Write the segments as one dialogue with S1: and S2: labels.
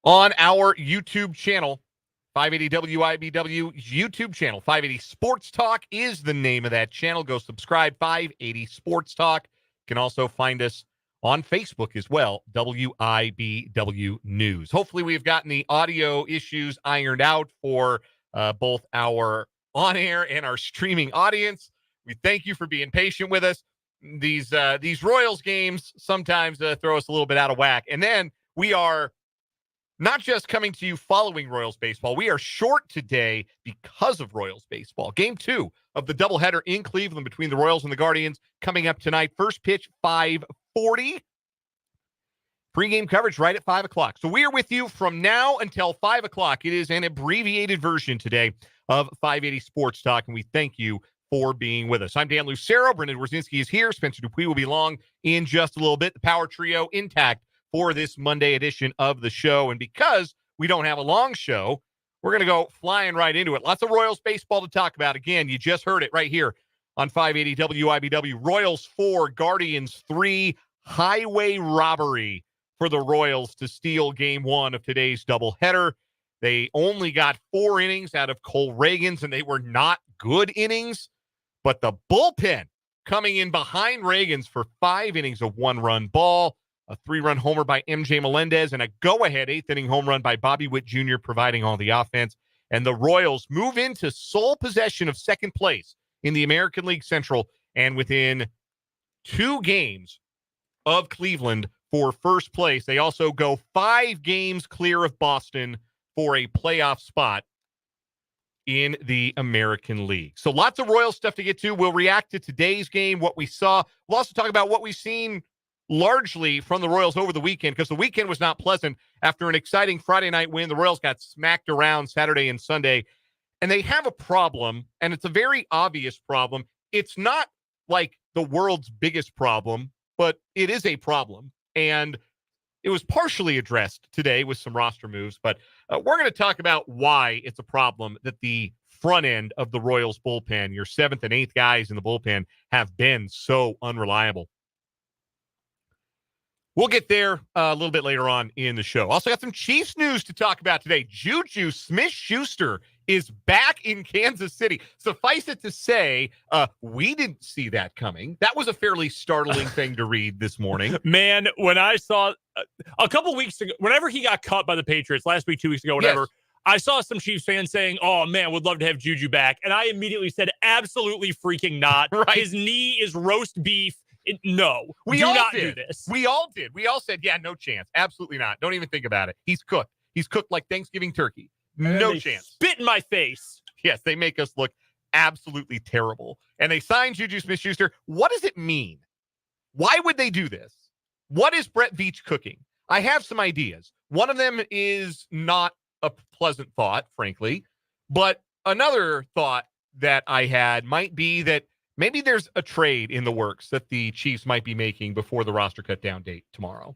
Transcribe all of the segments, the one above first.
S1: on our YouTube channel, 580 WIBW YouTube channel. 580 Sports Talk is the name of that channel. Go subscribe, 580 Sports Talk. You can also find us on Facebook as well, WIBW News. Hopefully we've gotten the audio issues ironed out for both our on-air and our streaming audience. We thank you for being patient with us. These Royals games sometimes throw us a little bit out of whack. And then we are not just coming to you following Royals baseball. We are short today because of Royals baseball. Game 2 of the doubleheader in Cleveland between the Royals and the Guardians coming up tonight. First pitch, 5:40. Pre-game coverage right at 5 o'clock. So we are with you from now until 5 o'clock. It is an abbreviated version today of 580 Sports Talk, and we thank you for being with us. I'm Dan Lucero. Brendan Wrzynski is here. Spencer Dupuis will be along in just a little bit. The Power Trio intact for this Monday edition of the show. And because we don't have a long show, we're going to go flying right into it. Lots of Royals baseball to talk about. Again, you just heard it right here on 580 WIBW. Royals 4, Guardians 3, highway robbery for the Royals to steal game 1 of today's doubleheader. They only got 4 innings out of Cole Reagans, and they were not good innings. But the bullpen coming in behind Reagans for 5 innings of 1-run ball, a 3-run homer by MJ Melendez, and a go-ahead 8th-inning home run by Bobby Witt Jr. providing all the offense. And the Royals move into sole possession of second place in the American League Central, and within 2 games of Cleveland for first place. They also go 5 games clear of Boston for a playoff spot in the American League. So lots of Royals stuff to get to. We'll react to today's game, what we saw. We'll also talk about what we've seen largely from the Royals over the weekend, because the weekend was not pleasant. After an exciting Friday night win, the Royals got smacked around Saturday and Sunday, and they have a problem, and it's a very obvious problem. It's not like the world's biggest problem, but it is a problem, and it was partially addressed today with some roster moves, but we're going to talk about why it's a problem that the front end of the Royals bullpen, your 7th and 8th guys in the bullpen, have been so unreliable. We'll get there a little bit later on in the show. Also got some Chiefs news to talk about today. JuJu Smith-Schuster is back in Kansas City. Suffice it to say, we didn't see that coming. That was a fairly startling thing to read this morning.
S2: Man, when I saw a couple weeks ago, whenever he got cut by the Patriots, last week, 2 weeks ago, whatever, yes, I saw some Chiefs fans saying, oh, man, would love to have JuJu back. And I immediately said, absolutely freaking not. Right. His knee is roast beef. No,
S1: we
S2: do
S1: all
S2: not
S1: did.
S2: do this.
S1: We all did. We all said, yeah, no chance. Absolutely not. Don't even think about it. He's cooked. He's cooked like Thanksgiving turkey. No chance.
S2: Spit in my face.
S1: Yes, they make us look absolutely terrible. And they signed JuJu Smith-Schuster. What does it mean? Why would they do this? What is Brett Veach cooking? I have some ideas. One of them is not a pleasant thought, frankly. But another thought that I had might be that maybe there's a trade in the works that the Chiefs might be making before the roster cut down date tomorrow.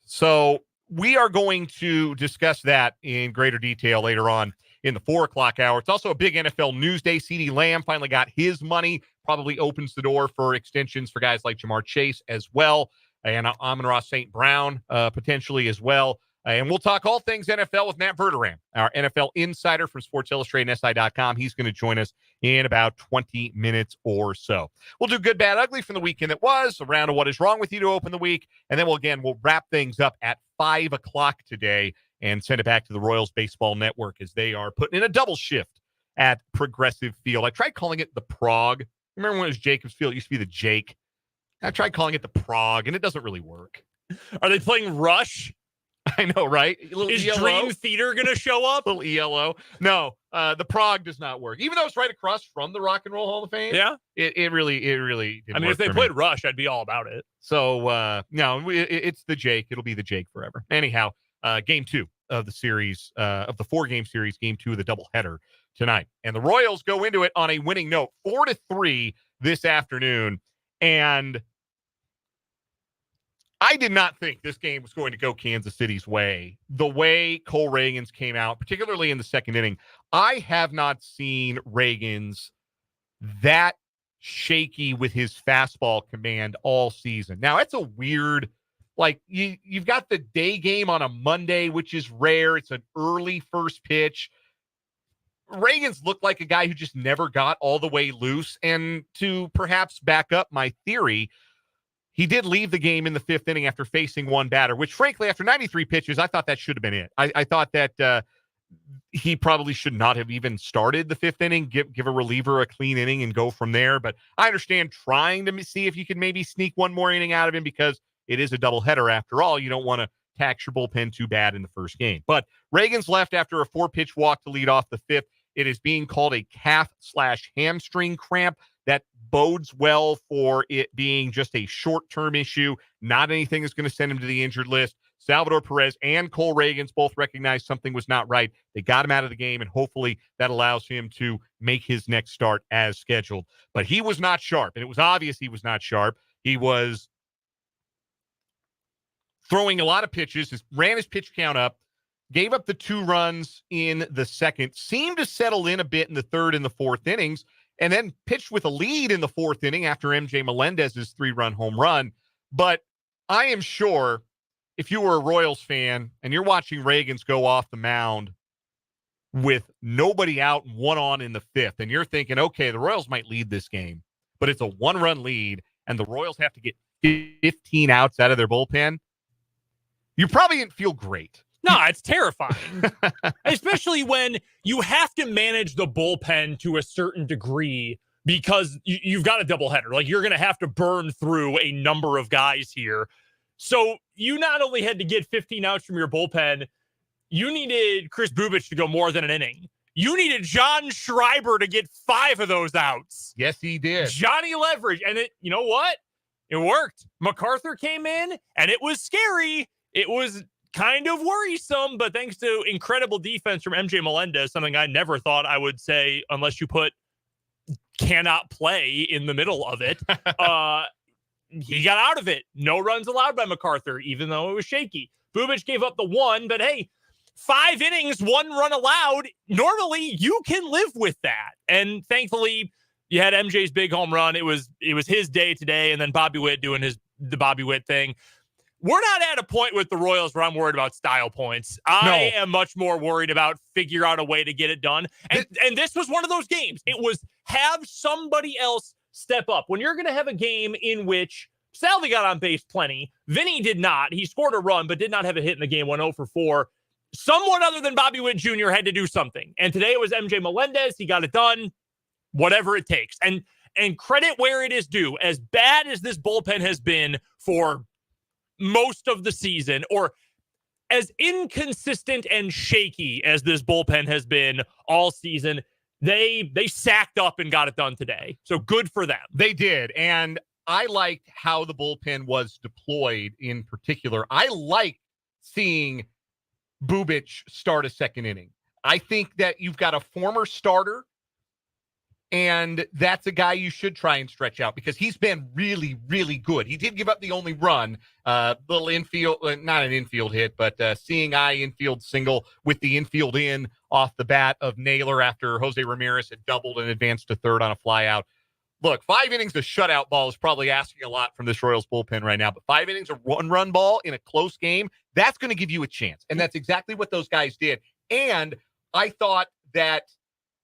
S1: So we are going to discuss that in greater detail later on in the 4 o'clock hour. It's also a big NFL news day. CeeDee Lamb finally got his money, probably opens the door for extensions for guys like Jamar Chase as well, and Amon-Ra St. Brown potentially as well. And we'll talk all things NFL with Matt Verderame, our NFL insider from Sports Illustrated and SI.com. He's going to join us in about 20 minutes or so. We'll do good, bad, ugly from the weekend that was, a round of what is wrong with you to open the week. And then we'll wrap things up at 5 o'clock today and send it back to the Royals Baseball Network as they are putting in a double shift at Progressive Field. I tried calling it the Prague. Remember when it was Jacobs Field? It used to be the Jake. I tried calling it the Prague, and it doesn't really work.
S2: Are they playing Rush?
S1: I know, right?
S2: Is ELO? Dream Theater going to show up?
S1: A little ELO. No, the Prague does not work. Even though it's right across from the Rock and Roll Hall of Fame.
S2: Yeah.
S1: It really didn't
S2: I mean,
S1: work
S2: if they played Rush, I'd be all about it.
S1: So, no, it's the Jake. It'll be the Jake forever. Anyhow, game 2 of the series, of the 4-game series, game 2 of the doubleheader tonight. And the Royals go into it on a winning note, 4-3 this afternoon. And I did not think this game was going to go Kansas City's way. The way Cole Reagans came out, particularly in the second inning, I have not seen Reagans that shaky with his fastball command all season. Now, it's a weird, Like you've got the day game on a Monday, which is rare. It's an early first pitch. Reagan's looked like a guy who just never got all the way loose. And to perhaps back up my theory, he did leave the game in the fifth inning after facing one batter, which frankly, after 93 pitches, I thought that should have been it. I thought that he probably should not have even started the fifth inning, give a reliever a clean inning and go from there. But I understand trying to see if you can maybe sneak one more inning out of him because it is a doubleheader after all. You don't want to tax your bullpen too bad in the first game. But Reagan's left after a 4-pitch walk to lead off the fifth. It is being called a calf/hamstring cramp. That bodes well for it being just a short-term issue, not anything that's going to send him to the injured list. Salvador Perez and Cole Reagans both recognized something was not right. They got him out of the game, and hopefully that allows him to make his next start as scheduled. But he was not sharp, and it was obvious he was not sharp. He was throwing a lot of pitches, ran his pitch count up, gave up the 2 runs in the second, seemed to settle in a bit in the third and the fourth innings, and then pitched with a lead in the fourth inning after MJ Melendez's 3-run home run. But I am sure if you were a Royals fan and you're watching Reagans go off the mound with nobody out and 1 on in the fifth, and you're thinking, okay, the Royals might lead this game, but it's a 1-run lead, and the Royals have to get 15 outs out of their bullpen, you probably didn't feel great.
S2: No, it's terrifying, especially when you have to manage the bullpen to a certain degree because you've got a doubleheader. Like, you're going to have to burn through a number of guys here. So you not only had to get 15 outs from your bullpen, you needed Chris Bubic to go more than an inning. You needed John Schreiber to get 5 of those outs.
S1: Yes, he did.
S2: Johnny Leverage. And you know what? It worked. MacArthur came in, and it was scary. It was kind of worrisome, but thanks to incredible defense from MJ Melendez, something I never thought I would say unless you put cannot play in the middle of it. He got out of it. No runs allowed by MacArthur, even though it was shaky. Bubic gave up the 1, but hey, 5 innings, 1 run allowed. Normally, you can live with that. And thankfully, you had MJ's big home run. It was his day today, and then Bobby Witt doing the Bobby Witt thing. We're not at a point with the Royals where I'm worried about style points. I am much more worried about figure out a way to get it done. And this was one of those games. It was have somebody else step up. When you're going to have a game in which Salvi got on base plenty, Vinny did not. He scored a run, but did not have a hit in the game, went 0 for 4. Someone other than Bobby Witt Jr. had to do something. And today it was MJ Melendez. He got it done, whatever it takes. And credit where it is due. As bad as this bullpen has been for most of the season, or as inconsistent and shaky as this bullpen has been all season, they sacked up and got it done today. So good for them.
S1: They did. And I liked how the bullpen was deployed in particular. I like seeing Bubic start a second inning. I think that you've got a former starter, and that's a guy you should try and stretch out because he's been really, really good. He did give up the only run, little infield, not an infield hit, but seeing eye infield single with the infield in off the bat of Naylor after Jose Ramirez had doubled and advanced to third on a fly out. Look, 5 innings of shutout ball is probably asking a lot from this Royals bullpen right now, but 5 innings of 1-run ball in a close game, that's going to give you a chance. And that's exactly what those guys did. And I thought that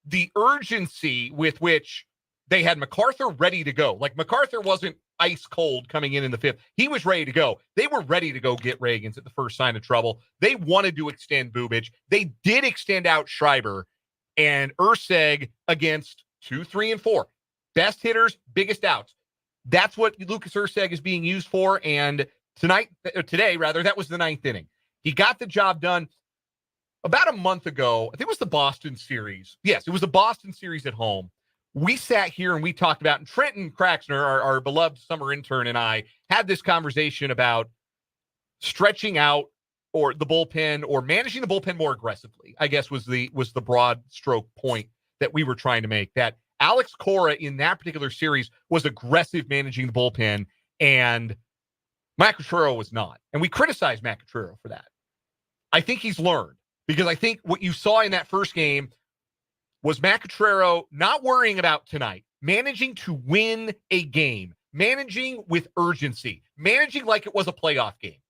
S1: the urgency with which they had MacArthur ready to go. Like, MacArthur wasn't ice cold coming in the fifth. He was ready to go. They were ready to go get Reagans at the first sign of trouble. They wanted to extend Bubic. They did extend out Schreiber and Urseg against 2, 3, and 4. Best hitters, biggest outs. That's what Lucas Urseg is being used for. And today, that was the 9th inning. He got the job done. About a month ago, I think it was the Boston series. Yes, it was the Boston series at home. We sat here and we talked about, and Trenton Craxner, our beloved summer intern, and I had this conversation about stretching out or the bullpen or managing the bullpen more aggressively, I guess was the broad stroke point that we were trying to make. That Alex Cora in that particular series was aggressive managing the bullpen, and Matt Quatraro was not. And we criticized Matt Quatraro for that. I think he's learned. Because I think what you saw in that first game was Matt Quatraro not worrying about tonight, managing to win a game, managing with urgency, managing like it was a playoff game.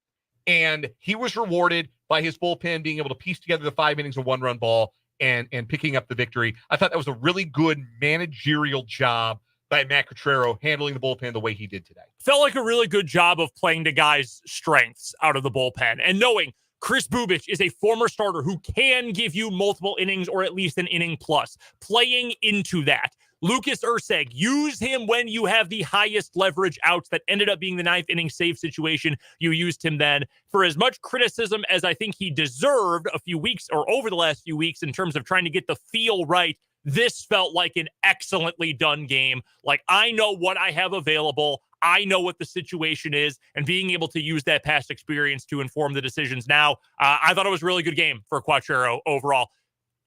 S1: And he was rewarded by his bullpen being able to piece together the 5 innings of 1-run ball and picking up the victory. I thought that was a really good managerial job by Matt Quatraro handling the bullpen the way he did today.
S2: Felt like a really good job of playing to guys' strengths out of the bullpen and knowing Chris Bubich is a former starter who can give you multiple innings or at least an inning plus. Playing into that. Lucas Erceg, use him when you have the highest leverage outs. That ended up being the 9th inning save situation. You used him then. For as much criticism as I think he deserved a few weeks or over the last few weeks in terms of trying to get the feel right, this felt like an excellently done game. Like, I know what I have available. I know what the situation is, and being able to use that past experience to inform the decisions now, I thought it was a really good game for Quatraro overall.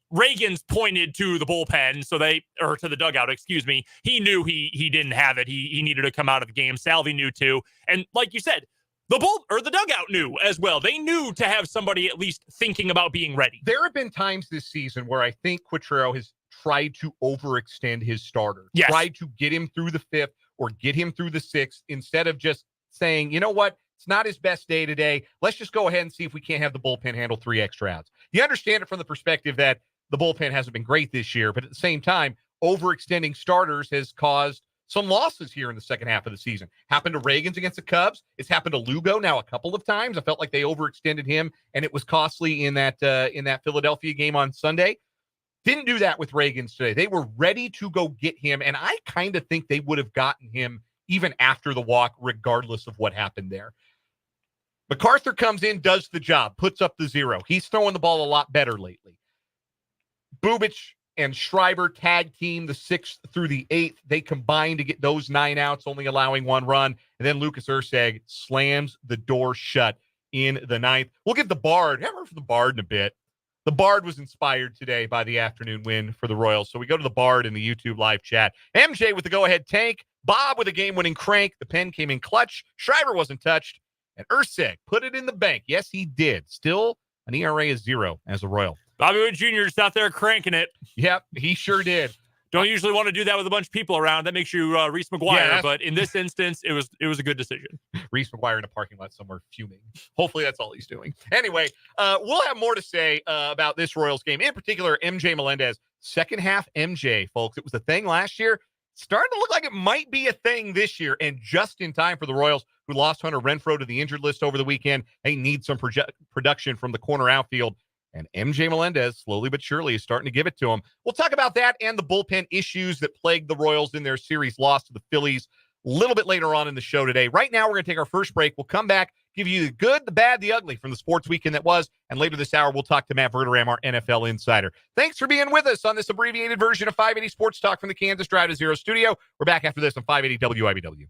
S2: Reagan's pointed to the bullpen, or to the dugout, excuse me. He knew he didn't have it. He needed to come out of the game. Salvi knew too. And like you said, the dugout knew as well. They knew to have somebody at least thinking about being ready.
S1: There have been times this season where I think Quatraro has tried to overextend his starter, tried to get him through the 5th or get him through the 6th instead of just saying, you know what, it's not his best day today. Let's just go ahead and see if we can't have the bullpen handle 3 extra outs. You understand it from the perspective that the bullpen hasn't been great this year, but at the same time, overextending starters has caused some losses here in the second half of the season. Happened to Reagans against the Cubs. It's happened to Lugo now a couple of times. I felt like they overextended him, and it was costly in that Philadelphia game on Sunday. Didn't do that with Reagans today. They were ready to go get him, and I kind of think they would have gotten him even after the walk, regardless of what happened there. MacArthur comes in, does the job, puts up the 0. He's throwing the ball a lot better lately. Bubich and Schreiber tag team the 6th through the 8th. They combine to get those 9 outs, only allowing 1 run. And then Lucas Erceg slams the door shut in the 9th. We'll get the Bard. Haven't heard from the Bard in a bit. The Bard was inspired today by the afternoon win for the Royals. So we go to the Bard in the YouTube live chat. MJ with the go-ahead tank. Bob with a game-winning crank. The pen came in clutch. Schreiber wasn't touched. And Erceg put it in the bank. Yes, he did. Still an ERA of 0 as a Royal.
S2: Bobby Witt Jr. is out there cranking it.
S1: Yep, he sure did.
S2: Don't usually want to do that with a bunch of people around. That makes you Reese McGuire. But in this instance, it was a good decision.
S1: Reese McGuire in a parking lot somewhere fuming. Hopefully that's all he's doing. Anyway, we'll have more to say about this Royals game. In particular, MJ Melendez. Second half MJ, folks. It was a thing last year. Starting to look like it might be a thing this year. And just in time for the Royals, who lost Hunter Renfroe to the injured list over the weekend. They need some production from the corner outfield. And MJ Melendez, slowly but surely, is starting to give it to him. We'll talk about that and the bullpen issues that plagued the Royals in their series loss to the Phillies a little bit later on in the show today. Right now, we're going to take our first break. We'll come back, give you the good, the bad, the ugly from the sports weekend that was. And later this hour, we'll talk to Matt Verderame, our NFL insider. Thanks for being with us on this abbreviated version of 580 Sports Talk from the Kansas Drive to Zero studio. We're back after this on 580 WIBW.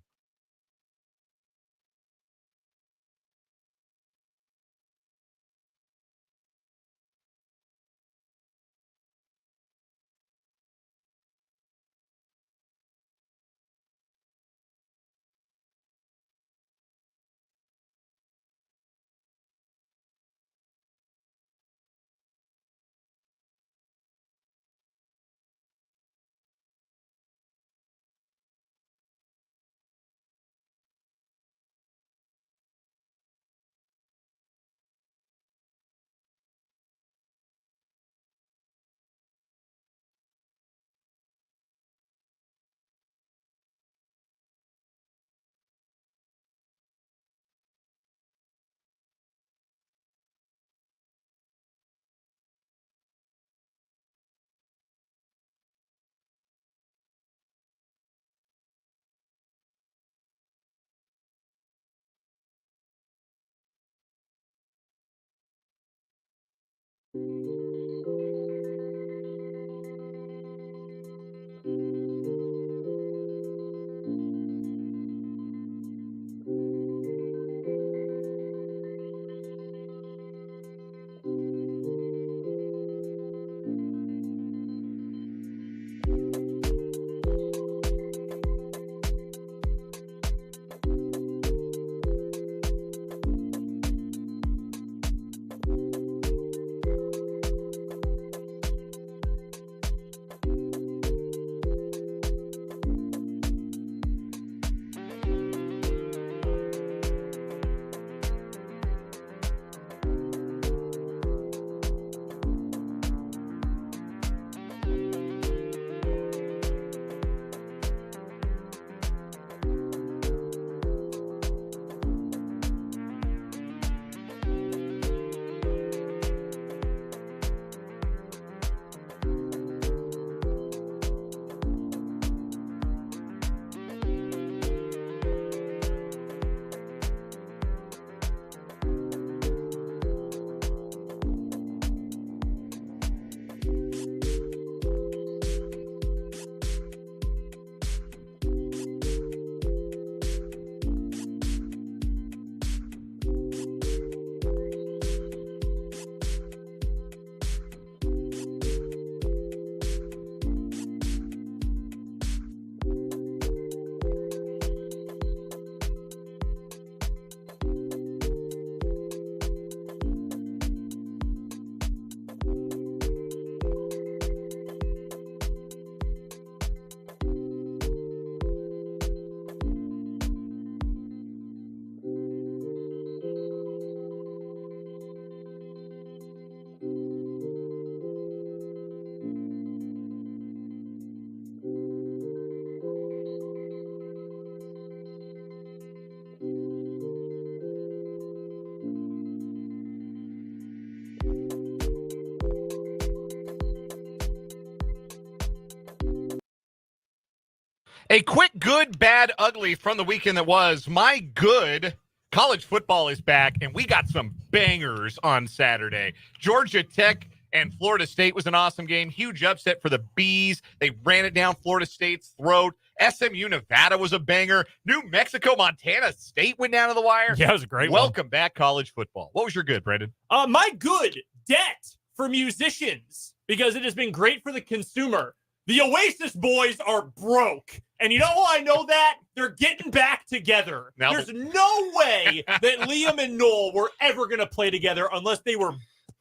S1: A quick good, bad, ugly from the weekend that was. My good, college football is back, and we got some bangers on Saturday. Georgia Tech and Florida State was an awesome game. Huge upset for the Bees. They ran it down Florida State's throat. SMU Nevada was a banger. New Mexico Montana State went down to the wire.
S2: Yeah, it was a great
S1: Welcome back, college football. What was your good, Brendan?
S2: My good, debt for musicians, because it has been great for the consumer. The Oasis boys are broke. And you know how I know that? They're getting back together.
S1: Now
S2: There's no way that Liam and Noel were ever going to play together unless they were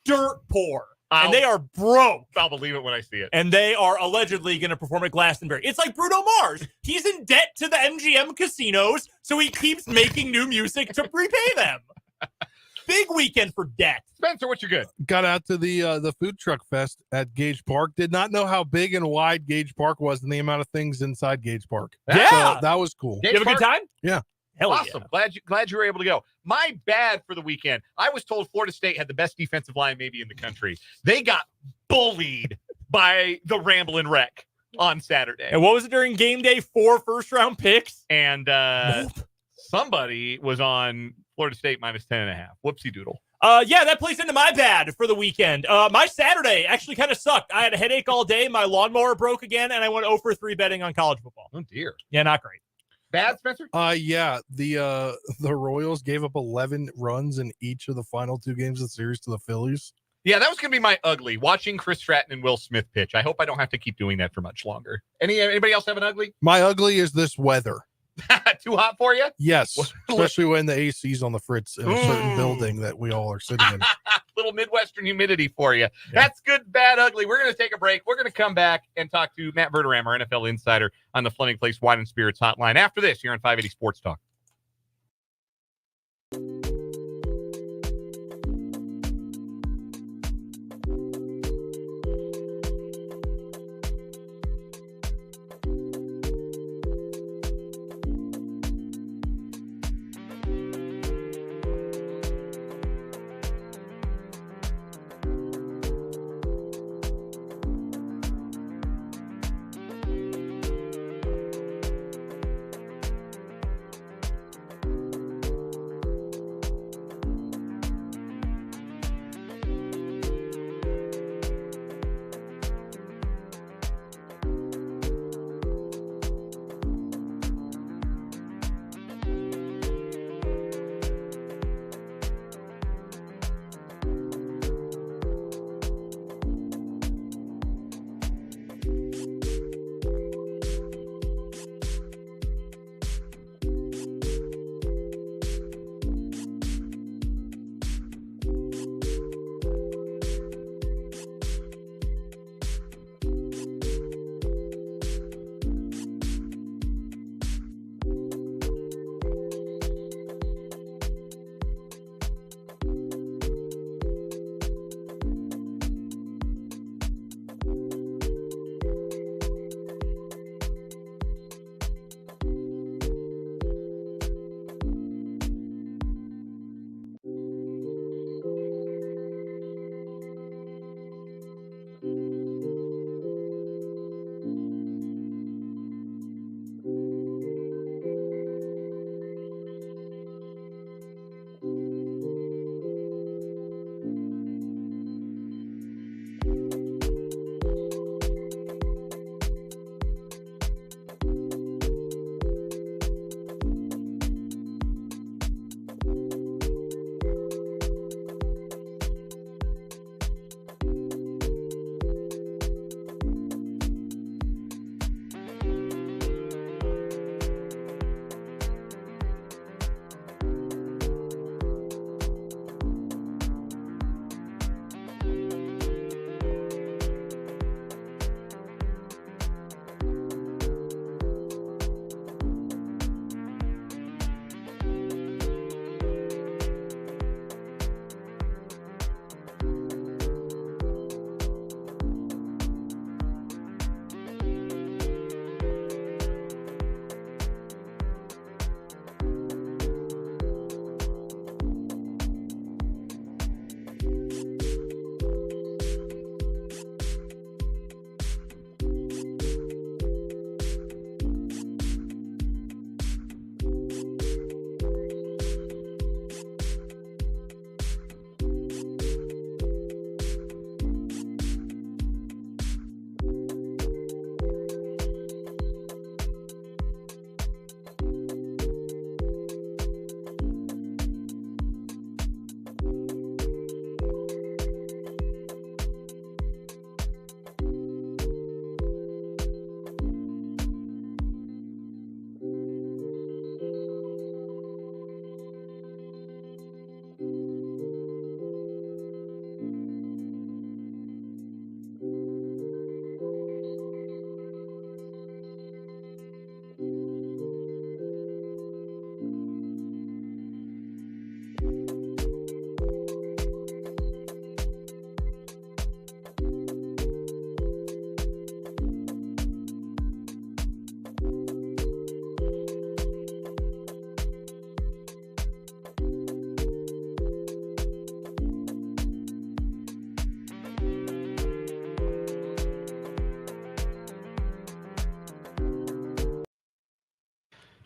S2: dirt poor. And they are broke.
S1: I'll believe it when I see it.
S2: And they are allegedly going to perform at Glastonbury. It's like Bruno Mars. He's in debt to the MGM casinos, so he keeps making new music to repay them. Big weekend for debt.
S1: Spencer, what's your good?
S3: Got out to the food truck fest at Gage Park. Did not know how big and wide Gage Park was and the amount of things inside Gage Park.
S2: Yeah.
S3: So that was cool.
S1: Gage
S2: You have a
S1: Park?
S2: good time?
S3: Yeah.
S2: Hell
S1: Awesome.
S2: yeah.
S1: Glad you were able to go. My bad for the weekend. I was told Florida State had the best defensive line maybe in the country. They got bullied by the Ramblin' Wreck on Saturday.
S2: And what was it during game day? 4 first-round picks?
S1: And somebody was on Florida State minus 10.5. Whoopsie doodle.
S2: Yeah, that plays into my bad for the weekend. My Saturday actually kind of sucked. I had a headache all day. My lawnmower broke again, and I went 0 for 3 betting on college football.
S1: Oh, dear.
S2: Yeah, not great.
S1: Bad, Spencer?
S3: Yeah, the Royals gave up 11 runs in each of the final 2 games of the series to the Phillies.
S1: Yeah, that was going to be my ugly. Watching Chris Stratton and Will Smith pitch. I hope I don't have to keep doing that for much longer. Anybody else have an ugly?
S3: My ugly is this weather.
S1: Too hot for you?
S3: Yes, especially when the AC's on the fritz in a certain building that we all are sitting in.
S1: Little Midwestern humidity for you. Yeah. That's good, bad, ugly. We're going to take a break. We're going to come back and talk to Matt Verderame, our NFL insider, on the Fleming Place Wine and Spirits hotline. After this, here on 580 Sports Talk.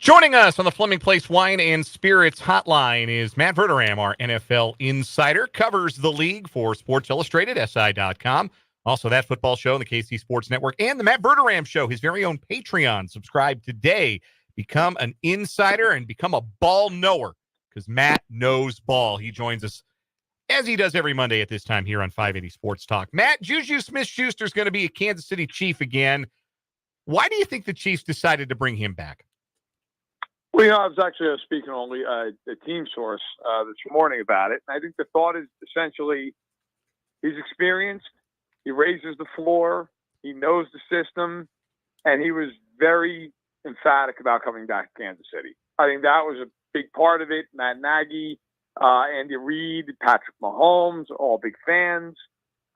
S1: Joining us on the Fleming Place Wine and Spirits hotline is Matt Verderame, our NFL insider, covers the league for Sports Illustrated, SI.com. Also, That Football Show on the KC Sports Network and the Matt Verderame Show, his very own Patreon. Subscribe today. Become an insider and become a ball knower because Matt knows ball. He joins us as he does every Monday at this time here on 580 Sports Talk. Matt, JuJu Smith-Schuster is going to be a Kansas City Chief again. Why do you think the Chiefs decided to bring him back?
S4: Well, I was actually speaking only a team source this morning about it. And I think the thought is essentially he's experienced, he raises the floor, he knows the system, and he was very emphatic about coming back to Kansas City. I think that was a big part of it. Matt Nagy, Andy Reid, Patrick Mahomes, all big fans.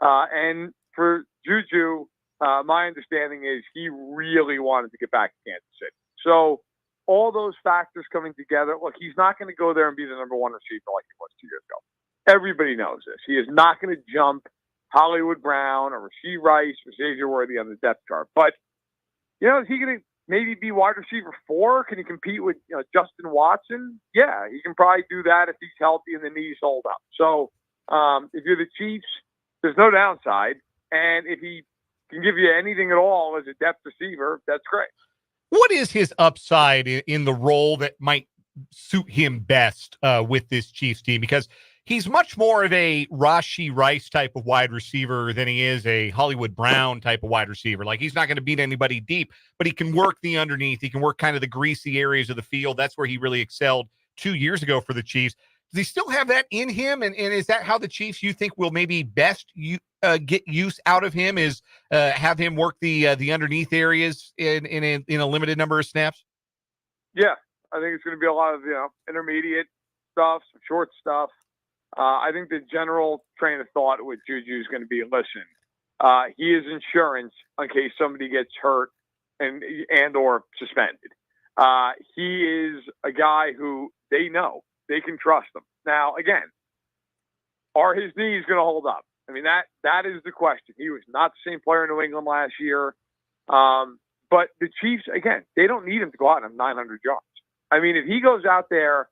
S4: And for JuJu, my understanding is he really wanted to get back to Kansas City. So all those factors coming together, look, he's not going to go there and be the number one receiver like he was 2 years ago. Everybody knows this. He is not going to jump Hollywood Brown or Rashee Rice or Xavier Worthy on the depth chart. But, is he going to maybe be wide receiver 4? Can he compete with Justin Watson? Yeah, he can probably do that if he's healthy and the knees hold up. So if you're the Chiefs, there's no downside. And if he can give you anything at all as a depth receiver, that's great.
S1: What is his upside in the role that might suit him best with this Chiefs team? Because he's much more of a Rashee Rice type of wide receiver than he is a Hollywood Brown type of wide receiver. Like, he's not going to beat anybody deep, but he can work the underneath. He can work kind of the greasy areas of the field. That's where he really excelled 2 years ago for the Chiefs. Does he still have that in him? And is that how the Chiefs, you think, will maybe best get use out of him, is have him work the underneath areas in a limited number of snaps?
S4: Yeah, I think it's going to be a lot of intermediate stuff, some short stuff. I think the general train of thought with JuJu is going to be, listen, he is insurance in case somebody gets hurt and or suspended. He is a guy who they know. They can trust him. Now, again, are his knees going to hold up? I mean, that is the question. He was not the same player in New England last year. But the Chiefs, again, they don't need him to go out on 900 yards. I mean, if he goes out there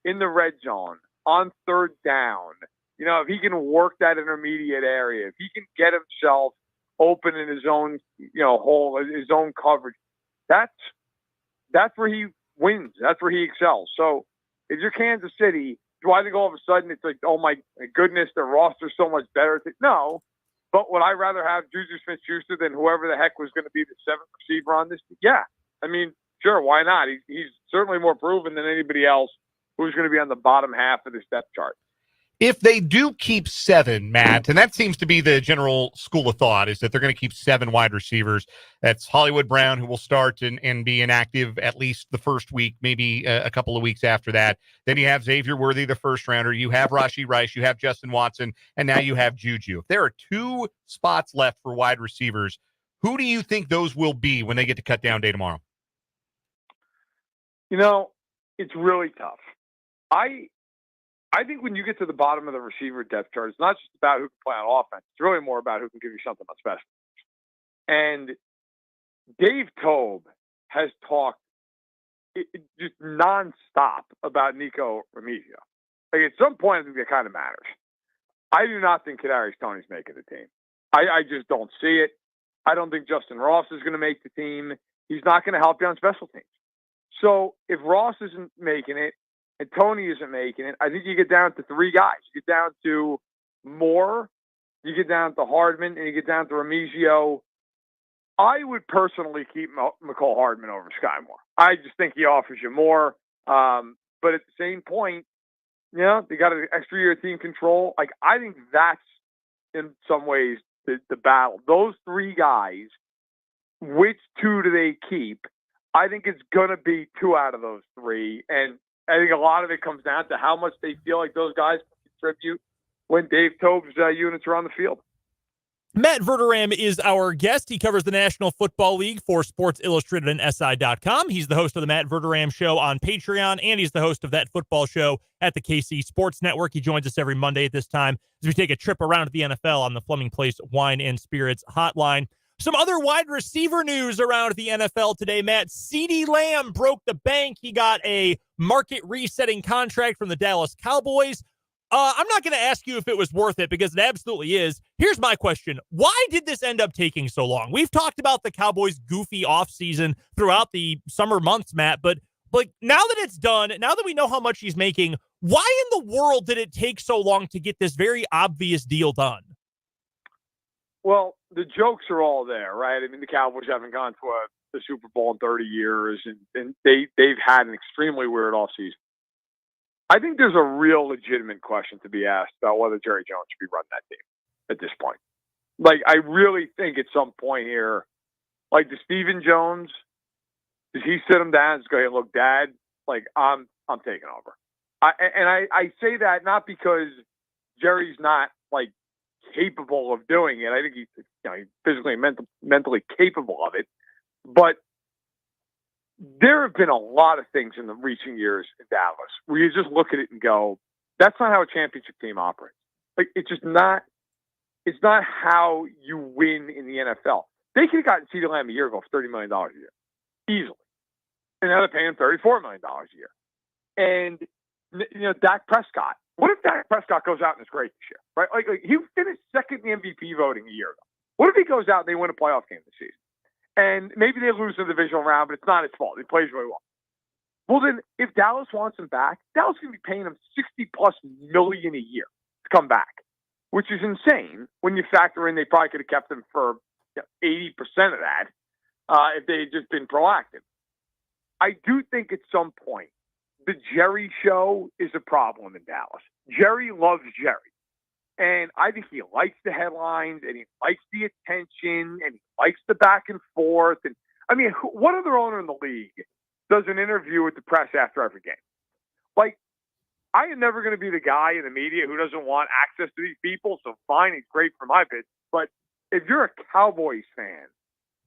S4: in the red zone on third down, if he can work that intermediate area, if he can get himself open in his own, hole, his own coverage, that's where he wins. That's where he excels. So if you're Kansas City, do I think all of a sudden it's like, oh my goodness, their roster's so much better? No. But would I rather have JuJu Smith-Schuster than whoever the heck was going to be the seventh receiver on this? Yeah. I mean, sure, why not? He's certainly more proven than anybody else who's going to be on the bottom half of this depth chart.
S1: If they do keep 7, Matt, and that seems to be the general school of thought, is that they're going to keep 7 wide receivers. That's Hollywood Brown, who will start and be inactive at least the first week, maybe a couple of weeks after that. Then you have Xavier Worthy, the first rounder. You have Rashee Rice. You have Justin Watson. And now you have JuJu. If there are 2 spots left for wide receivers, who do you think those will be when they get to cut down day tomorrow?
S4: It's really tough. I think when you get to the bottom of the receiver depth chart, it's not just about who can play on offense. It's really more about who can give you something on special. And Dave Tobe has talked just nonstop about Nico Remigio. Like, at some point, I think that kind of matters. I do not think Kadarius Toney's making the team. I just don't see it. I don't think Justin Ross is going to make the team. He's not going to help you on special teams. So if Ross isn't making it, and Tony isn't making it, I think you get down to 3 guys. You get down to Moore, you get down to Hardman, and you get down to Remigio. I would personally keep McCole Hardman over Sky Moore. I just think he offers you more. But at the same point, they got an extra year of team control. Like, I think that's in some ways the battle. Those 3 guys, which 2 do they keep? I think it's going to be 2 out of those 3. And I think a lot of it comes down to how much they feel like those guys contribute when Dave Tobe's units are on the field.
S2: Matt Verderame is our guest. He covers the National Football League for Sports Illustrated and SI.com. He's the host of the Matt Verderame Show on Patreon, and he's the host of That Football Show at the KC Sports Network. He joins us every Monday at this time as we take a trip around the NFL on the Fleming Place Wine and Spirits hotline. Some other wide receiver news around the NFL today, Matt. CeeDee Lamb broke the bank. He got a market resetting contract from the Dallas Cowboys. I'm not going to ask you if it was worth it because it absolutely is. Here's my question. Why did this end up taking so long? We've talked about the Cowboys' goofy offseason throughout the summer months, Matt, but like now that it's done, now that we know how much he's making, why in the world did it take so long to get this very obvious deal done?
S4: Well, the jokes are all there, right? I mean, the Cowboys haven't gone to the Super Bowl in 30 years, and they've had an extremely weird offseason. I think there's a real legitimate question to be asked about whether Jerry Jones should be running that team at this point. Like, I really think at some point here, like, does Stephen Jones, does he sit him down and just go, hey, look, Dad, like, I'm taking over. I say that not because Jerry's not, like, capable of doing it. I think he's physically and mentally capable of it. But there have been a lot of things in the recent years in Dallas where you just look at it and go, that's not how a championship team operates. Like, it's not how you win in the NFL. They could have gotten CeeDee Lamb a year ago for $30 million a year. Easily. And now they're paying him $34 million a year. And, Dak Prescott. What if Dak Prescott goes out and is great this year, right? Like he finished second in the MVP voting a year ago. What if he goes out and they win a playoff game this season? And maybe they lose in the divisional round, but it's not his fault. He plays really well. Well, then if Dallas wants him back, Dallas is going to be paying him $60+ million a year to come back, which is insane when you factor in they probably could have kept him for 80% of that if they had just been proactive. I do think at some point the Jerry show is a problem in Dallas. Jerry loves Jerry. And I think he likes the headlines and he likes the attention and he likes the back and forth. And I mean, what other owner in the league does an interview with the press after every game? Like, I am never going to be the guy in the media who doesn't want access to these people. So fine, he's great for my bit. But if you're a Cowboys fan,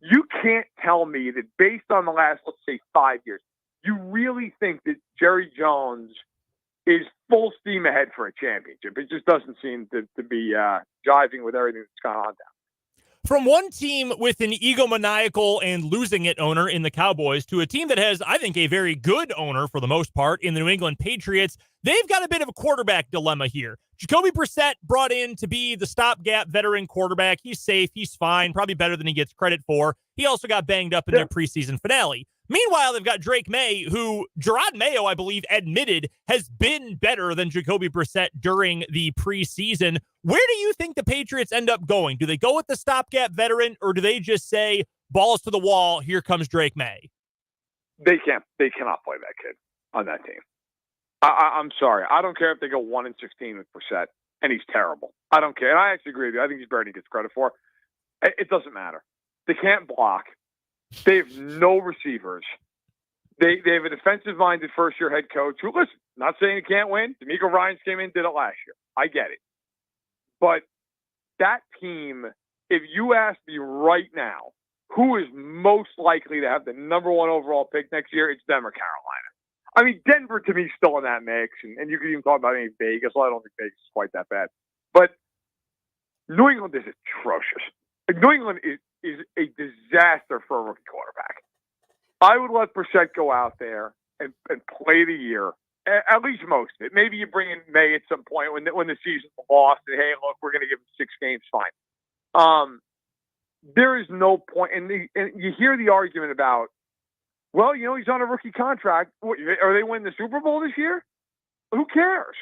S4: you can't tell me that based on the last, let's say, 5 years, you really think that Jerry Jones is full steam ahead for a championship. It just doesn't seem to be jiving with everything that's gone on down.
S2: From one team with an egomaniacal and losing it owner in the Cowboys to a team that has, I think, a very good owner for the most part in the New England Patriots, they've got a bit of a quarterback dilemma here. Jacoby Brissett brought in to be the stopgap veteran quarterback. He's safe. He's fine. Probably better than he gets credit for. He also got banged up in their preseason finale. Meanwhile, they've got Drake May, who Gerard Mayo, I believe, admitted has been better than Jacoby Brissett during the preseason. Where do you think the Patriots end up going? Do they go with the stopgap veteran, or do they just say, balls to the wall, here comes Drake May?
S4: They cannot play that kid on that team. I'm sorry. I don't care if they go 1-16 with Brissett, and he's terrible. I don't care. And I actually agree with you. I think he's better than he gets credit for. It doesn't matter. They can't block. They have no receivers. They have a defensive-minded first-year head coach who, listen, not saying he can't win. D'Amico Ryans came in, did it last year. I get it. But that team, if you ask me right now, who is most likely to have the number 1 overall pick next year, it's them or Carolina. I mean, Denver, to me, is still in that mix. And you could even talk about Vegas. Well, I don't think Vegas is quite that bad. But New England is atrocious. New England is a disaster for a rookie quarterback. I would let Brissett go out there and play the year, at least most of it. Maybe you bring in May at some point when the season's lost and, hey, look, we're going to give him 6 games, fine. There is no point. And you hear the argument about, well, he's on a rookie contract. What, are they winning the Super Bowl this year? Who cares?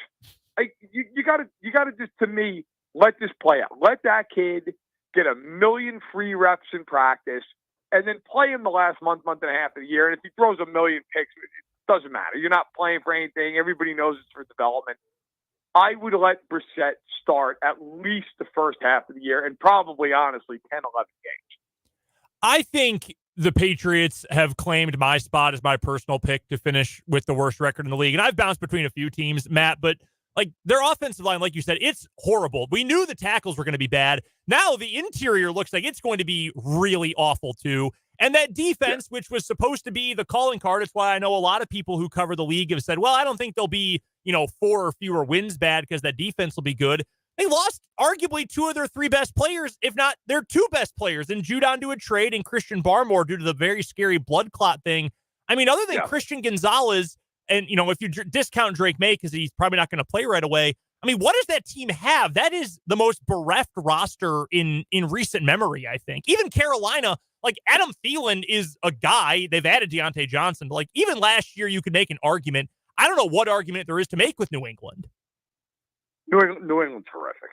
S4: You got to just, to me, let this play out. Let that kid get 1 million free reps in practice, and then play him the last month and a half of the year. And if he throws 1 million picks, it doesn't matter. You're not playing for anything. Everybody knows it's for development. I would let Brissett start at least the first half of the year and probably, honestly, 10, 11 games.
S2: I think the Patriots have claimed my spot as my personal pick to finish with the worst record in the league. And I've bounced between a few teams, Matt, but like their offensive line, like you said, it's horrible. We knew the tackles were going to be bad. Now the interior looks like it's going to be really awful too. And that defense, which was supposed to be the calling card, it's why I know a lot of people who cover the league have said, well, I don't think they'll be, 4 or fewer wins bad because that defense will be good. They lost arguably two of their three best players, if not their two best players, and Judon to a trade and Christian Barmore due to the very scary blood clot thing. I mean, other than Christian Gonzalez, and, if you discount Drake May because he's probably not going to play right away, I mean, what does that team have? That is the most bereft roster in recent memory, I think. Even Carolina, like Adam Thielen is a guy. They've added Deontay Johnson, but like even last year, you could make an argument. I don't know what argument there is to make with New England.
S4: New England's horrific.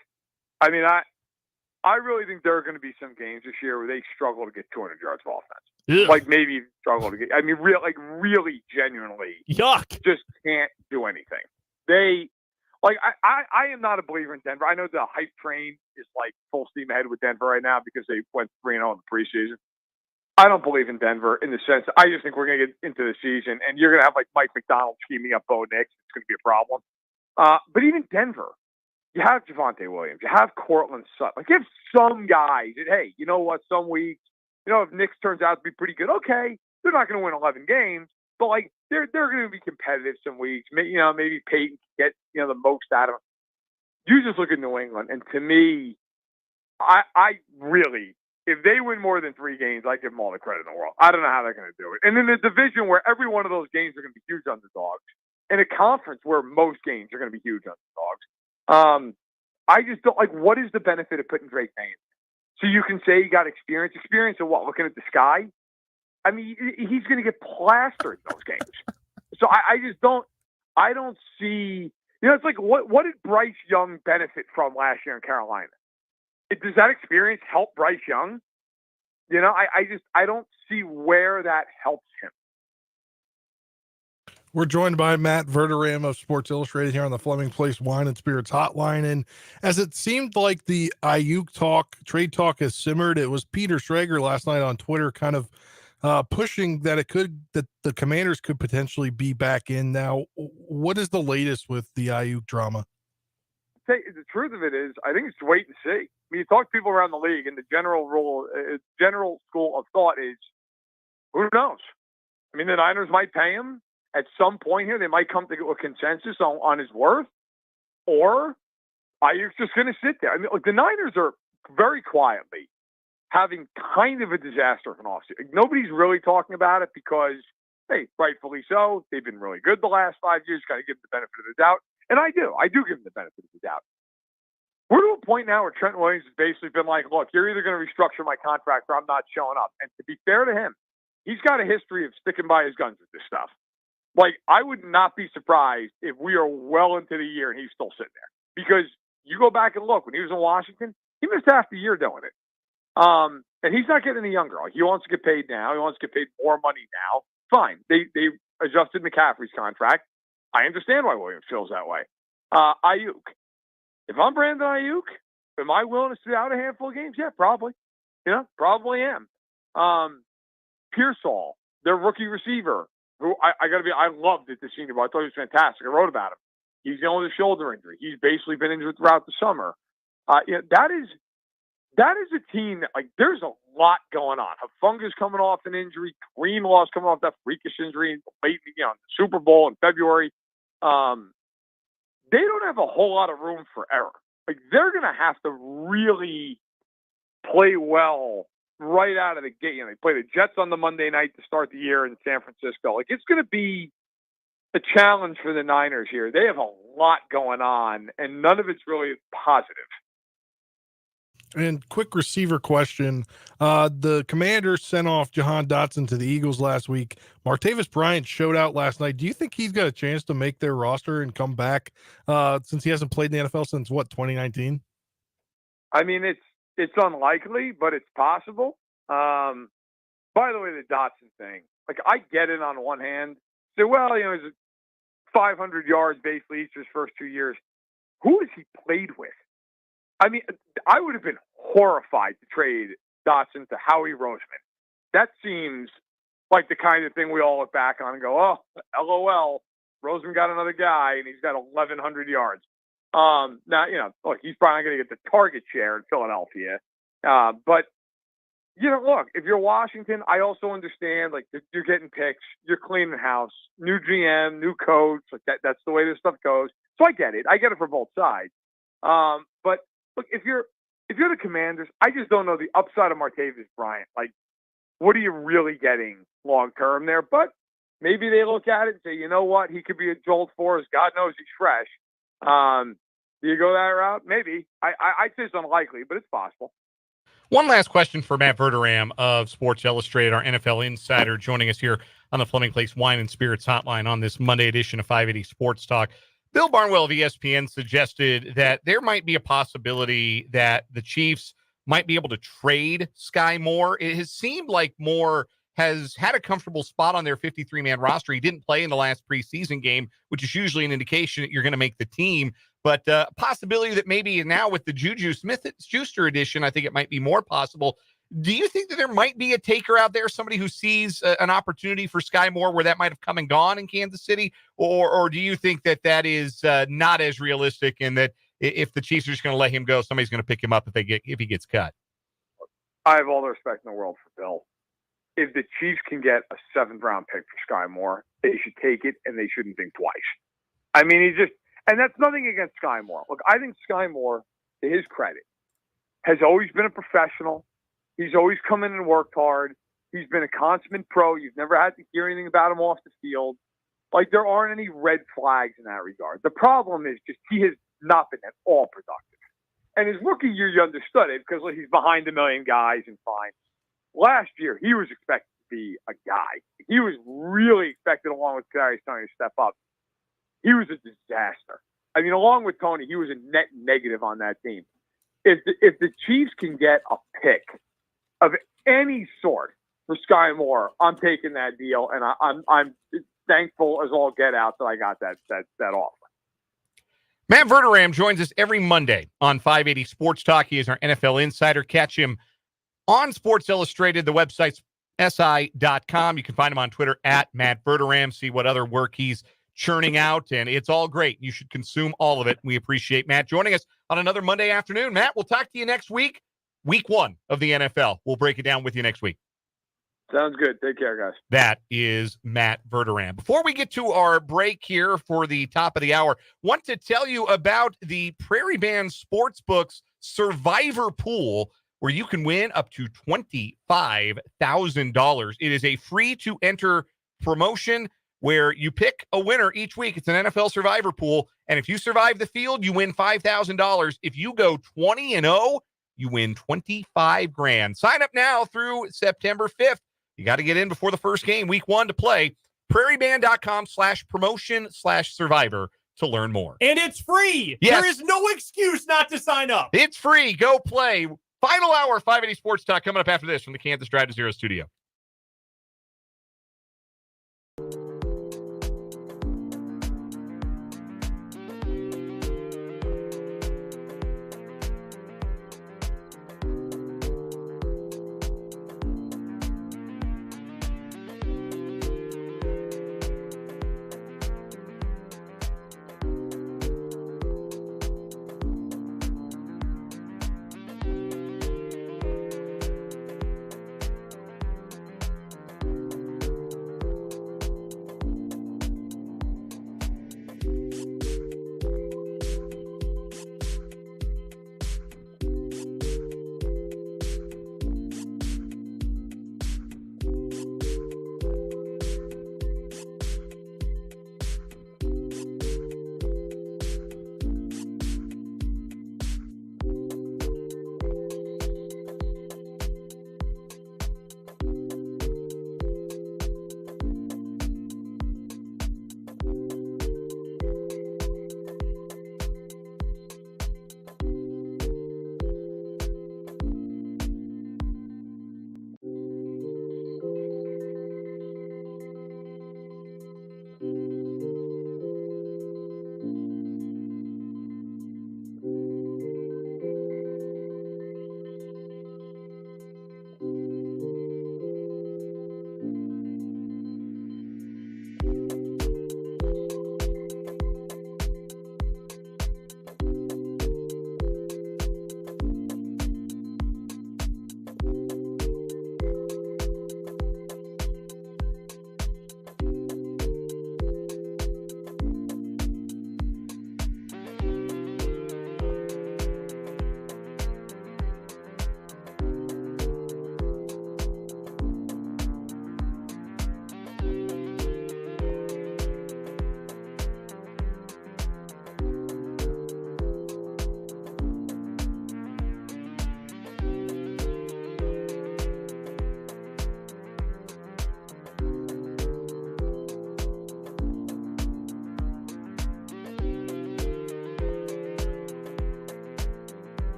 S4: I mean, I really think there are going to be some games this year where they struggle to get 200 yards of offense.
S2: Ugh.
S4: Like maybe struggle to get. I mean, really genuinely,
S2: yuck,
S4: just can't do anything. They like I am not a believer in Denver. I know the hype train is like full steam ahead with Denver right now because they went 3-0 in the preseason. I don't believe in Denver in the sense I just think we're going to get into the season and you're going to have like Mike McDonald scheming up Bo Nix. It's going to be a problem. But even Denver, you have Javonte Williams, you have Cortland Sutton. Like, you have some guys that, hey, you know what, some weeks, if Nix turns out to be pretty good, okay, they're not going to win 11 games, but, like, they're going to be competitive some weeks. Maybe Peyton can get, the most out of them. You just look at New England, and to me, I really, if they win more than 3 games, I give them all the credit in the world. I don't know how they're going to do it. And in a division where every one of those games are going to be huge underdogs, in a conference where most games are going to be huge underdogs, I just don't like. What is the benefit of putting Drake May in? So you can say he got experience of what? Looking at the sky. I mean, he's going to get plastered in those games. So I just don't. I don't see. It's like what did Bryce Young benefit from last year in Carolina? Does that experience help Bryce Young? I don't see where that helps him.
S3: We're joined by Matt Verderame of Sports Illustrated here on the Fleming Place Wine and Spirits Hotline. And as it seemed like the Ayuk trade talk has simmered, it was Peter Schrager last night on Twitter kind of pushing that that the Commanders could potentially be back in. Now, what is the latest with the Ayuk drama?
S4: The truth of it is, I think it's wait and see. I mean, you talk to people around the league, and the general school of thought is, who knows? I mean, the Niners might pay him. At some point here, they might come to a consensus on his worth, or Ayuk's just going to sit there. I mean, the Niners are very quietly having kind of a disaster of an offseason. Nobody's really talking about it because, hey, rightfully so. They've been really good the last 5 years. Got to give them the benefit of the doubt. And I do give them the benefit of the doubt. We're to a point now where Trent Williams has basically been like, look, you're either going to restructure my contract or I'm not showing up. And to be fair to him, he's got a history of sticking by his guns with this stuff. Like, I would not be surprised if we are well into the year and he's still sitting there. Because you go back and look, when he was in Washington, he missed half the year doing it. And he's not getting any younger. Like, he wants to get paid now. He wants to get paid more money now. Fine. They adjusted McCaffrey's contract. I understand why Williams feels that way. Ayuk. If I'm Brandon Ayuk, am I willing to sit out a handful of games? Yeah, probably. Probably am. Pearsall, their rookie receiver, who I loved it, the Senior Bowl. I thought he was fantastic. I wrote about him. He's dealing with a shoulder injury. He's basically been injured throughout the summer. That is a team that, like, there's a lot going on. Hafunga's coming off an injury. Greenlaw's coming off that freakish injury late, in the Super Bowl in February. They don't have a whole lot of room for error. Like, they're going to have to really play well right out of the gate. They play the Jets on the Monday night to start the year in San Francisco. Like, it's going to be a challenge for the Niners here. They have a lot going on, and none of it's really positive.
S3: And quick receiver question. The Commanders sent off Jahan Dotson to the Eagles last week. Martavis Bryant showed out last night. Do you think he's got a chance to make their roster and come back since he hasn't played in the NFL since, 2019? I mean,
S4: it's unlikely, but it's possible. By the way, the Dotson thing, like, I get it on one hand. Say, well, he's 500 yards basically each of his first 2 years. Who has he played with? I mean, I would have been horrified to trade Dotson to Howie Roseman. That seems like the kind of thing we all look back on and go, oh, LOL, Roseman got another guy and he's got 1,100 yards. Now, look, he's probably not going to get the target share in Philadelphia. But, look, if you're Washington, I also understand, like, you're getting picks, you're cleaning house, new GM, new coach, like that's the way this stuff goes. So I get it. I get it for both sides. But look, if you're the Commanders, I just don't know the upside of Martavis Bryant. Like, what are you really getting long term there? But maybe they look at it and say, you know what, he could be a jolt for us. God knows he's fresh. Do you go that route? Maybe. I'd say it's unlikely, but it's possible.
S1: One last question for Matt Verderame of Sports Illustrated, our NFL insider, joining us here on the Fleming Place Wine and Spirits Hotline on this Monday edition of 580 Sports Talk. Bill Barnwell of ESPN suggested that there might be a possibility that the Chiefs might be able to trade Sky Moore. It has seemed like Moore has had a comfortable spot on their 53-man roster. He didn't play in the last preseason game, which is usually an indication that you're going to make the team. But possibility that maybe now with the JuJu Smith-Schuster edition, I think it might be more possible. Do you think that there might be a taker out there, somebody who sees an opportunity for Sky Moore where that might have come and gone in Kansas City? Or do you think that that is not as realistic and that if the Chiefs are just going to let him go, somebody's going to pick him up if he gets cut?
S4: I have all the respect in the world for Bill. If the Chiefs can get a 7th-round pick for Sky Moore, they should take it and they shouldn't think twice. I mean, and that's nothing against Sky Moore. Look, I think Sky Moore, to his credit, has always been a professional. He's always come in and worked hard. He's been a consummate pro. You've never had to hear anything about him off the field. Like, there aren't any red flags in that regard. The problem is just he has not been at all productive. And his rookie year, you understood it because he's behind a million guys and fine. Last year, he was expected to be a guy. He was really expected, along with Kadarius Toney, to step up. He was a disaster. I mean, along with Tony, he was a net negative on that team. If the Chiefs can get a pick of any sort for Sky Moore, I'm taking that deal, and I'm thankful as all get out that I got that offer.
S1: Matt Verderame joins us every Monday on 580 Sports Talk. He is our NFL insider. Catch him on Sports Illustrated. The website's si.com. You can find him on Twitter at Matt Verderame. See what other work he's churning out, and it's all great. You should consume all of it. We appreciate Matt joining us on another Monday afternoon. Matt, we'll talk to you next week. Week 1 of the NFL. We'll break it down with you next week.
S4: Sounds good. Take care, guys.
S1: That is Matt Verderame. Before we get to our break here for the top of the hour, want to tell you about the Prairie Band Sportsbook's Survivor Pool, where you can win up to $25,000. It is a free-to-enter promotion where you pick a winner each week. It's an NFL Survivor Pool, and if you survive the field, you win $5,000. If you go 20-0, you win $25,000. Sign up now through September 5th. You got to get in before the first game, week 1, to play. prairieband.com/promotion/survivor to learn more.
S2: And it's free.
S1: Yes.
S2: There is no excuse not to sign up.
S1: It's free. Go play. Final hour, 580 Sports Talk coming up after this from the Kansas Drive to Zero studio.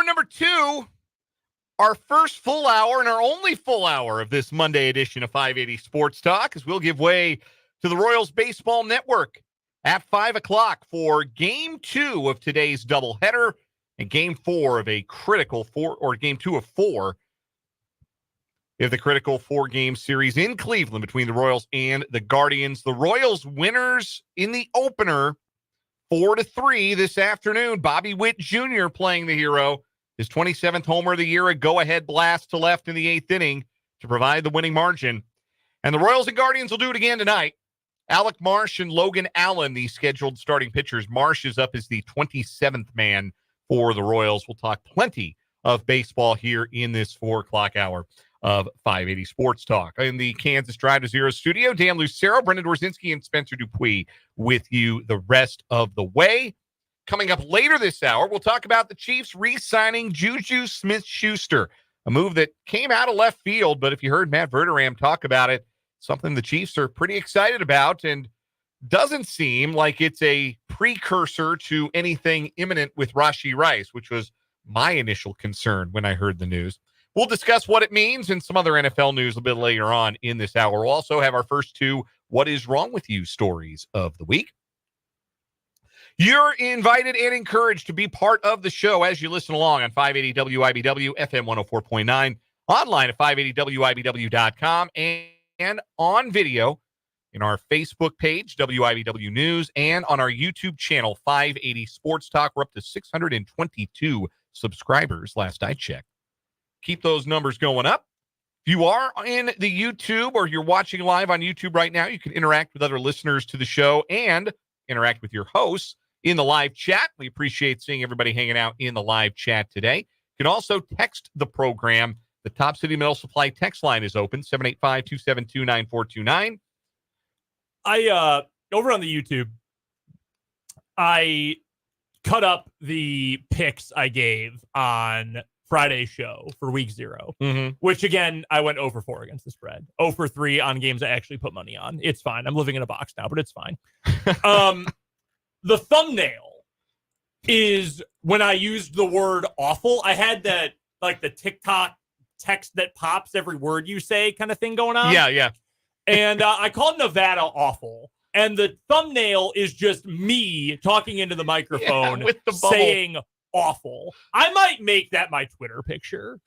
S1: hour number 2, our first full hour and our only full hour of this Monday edition of 580 Sports Talk, as we'll give way to the Royals Baseball Network at 5 o'clock for Game 2 of today's doubleheader and Game 4 of a critical Game 2 of 4 of the critical 4-game series in Cleveland between the Royals and the Guardians. The Royals winners in the opener, 4-3 this afternoon. Bobby Witt Jr. playing the hero. His 27th homer of the year, a go-ahead blast to left in the 8th inning to provide the winning margin. And the Royals and Guardians will do it again tonight. Alec Marsh and Logan Allen, the scheduled starting pitchers. Marsh is up as the 27th man for the Royals. We'll talk plenty of baseball here in this 4 o'clock hour of 580 Sports Talk. In the Kansas Drive to Zero studio, Dan Lucero, Brendan Dworzynski, and Spencer Dupuis with you the rest of the way. Coming up later this hour, we'll talk about the Chiefs re-signing JuJu Smith-Schuster, a move that came out of left field, but if you heard Matt Verderame talk about it, something the Chiefs are pretty excited about and doesn't seem like it's a precursor to anything imminent with Rashee Rice, which was my initial concern when I heard the news. We'll discuss what it means and some other NFL news a bit later on in this hour. We'll also have our first 2 What Is Wrong With You stories of the week. You're invited and encouraged to be part of the show as you listen along on 580 WIBW, FM 104.9, online at 580WIBW.com, and on video in our Facebook page, WIBW News, and on our YouTube channel, 580 Sports Talk. We're up to 622 subscribers last I checked. Keep those numbers going up. If you are in the YouTube or you're watching live on YouTube right now, you can interact with other listeners to the show and interact with your hosts in the live chat. We appreciate seeing everybody hanging out in the live chat today. You can also text the program. The Top City Metal Supply text line is open, 785-272-9429.
S2: Over on the YouTube, I cut up the picks I gave on Friday's show for week 0, which again, I went 0-4 against the spread. 0-3 on games I actually put money on. It's fine. I'm living in a box now, but it's fine. The thumbnail is when I used the word awful. I had that, like the TikTok text that pops every word you say kind of thing going on.
S1: Yeah.
S2: And I called Nevada awful. And the thumbnail is just me talking into the microphone
S1: with the bubble,
S2: saying awful. I might make that my Twitter picture.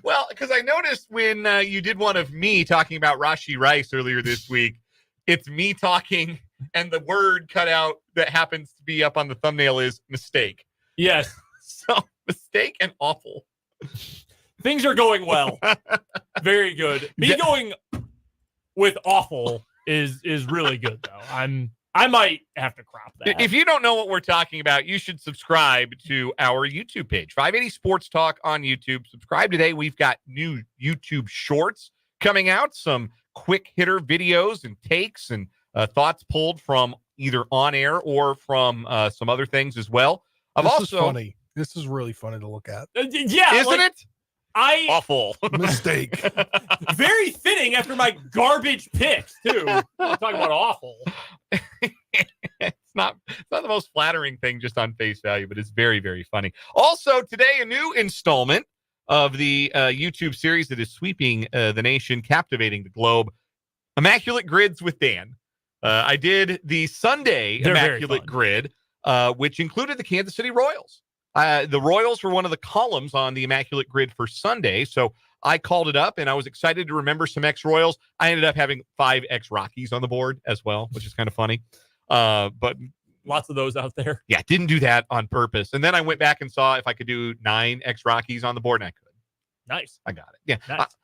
S1: Well, because I noticed when you did one of me talking about Rashee Rice earlier this week, it's me talking, and the word cut out that happens to be up on the thumbnail is mistake.
S2: Yes.
S1: So mistake and awful.
S2: Things are going well. Very good. Me going with awful is really good, though. I might have to crop that.
S1: If you don't know what we're talking about, you should subscribe to our YouTube page, 580 Sports Talk on YouTube. Subscribe today. We've got new YouTube shorts coming out, some quick hitter videos and takes and thoughts pulled from either on air or from some other things as well.
S3: This is funny. This is really funny to look at.
S2: Yeah,
S1: isn't it?
S2: Awful
S3: mistake.
S2: Very fitting after my garbage picks too. Talking about awful.
S1: It's not the most flattering thing just on face value, but it's very, very funny. Also today, a new installment of the YouTube series that is sweeping the nation, captivating the globe. Immaculate Grids with Dan. I did the Sunday Immaculate Grid, which included the Kansas City Royals. The Royals were one of the columns on the Immaculate Grid for Sunday, so I called it up, and I was excited to remember some ex-Royals. I ended up having 5 ex-Rockies on the board as well, which is kind of funny. But
S2: lots of those out there.
S1: Yeah, didn't do that on purpose. And then I went back and saw if I could do 9 ex-Rockies on the board, and I could.
S2: Nice.
S1: I got it. Yeah.
S2: Nice.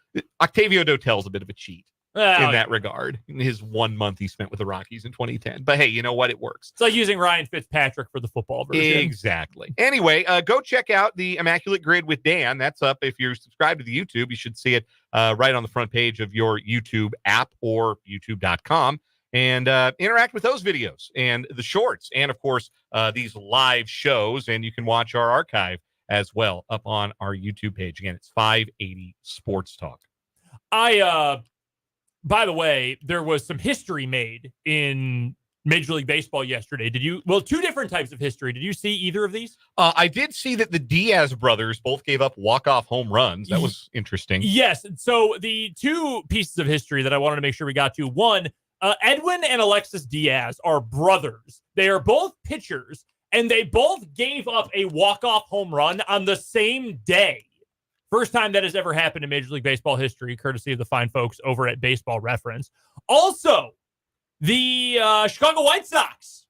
S1: Octavio Dotel's a bit of a cheat. In that regard, in his 1 month he spent with the Rockies in 2010. But hey, you know what? It works.
S2: It's like using Ryan Fitzpatrick for the football version.
S1: Exactly. Anyway, go check out the Immaculate Grid with Dan. That's up. If you're subscribed to the YouTube, you should see it right on the front page of your YouTube app or youtube.com. And interact with those videos and the shorts. And, of course, these live shows. And you can watch our archive as well up on our YouTube page. Again, it's 580 Sports Talk.
S2: By the way, there was some history made in Major League Baseball yesterday. Did you? Well, two different types of history. Did you see either of these?
S1: I did see that the Diaz brothers both gave up walk-off home runs. That was interesting.
S2: Yes. So the two pieces of history that I wanted to make sure we got to. One, Edwin and Alexis Diaz are brothers. They are both pitchers, and they both gave up a walk-off home run on the same day. First time that has ever happened in Major League Baseball history, courtesy of the fine folks over at Baseball Reference. Also, the Chicago White Sox,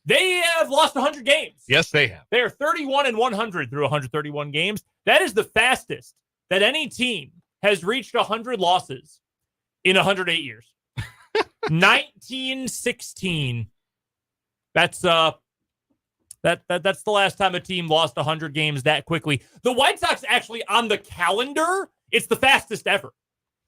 S2: they have lost 100 games.
S1: Yes, they have.
S2: They are 31-100 through 131 games. That is the fastest that any team has reached 100 losses in 108 years. 1916. That's that's the last time a team lost 100 games that quickly. The White Sox actually on the calendar, it's the fastest ever.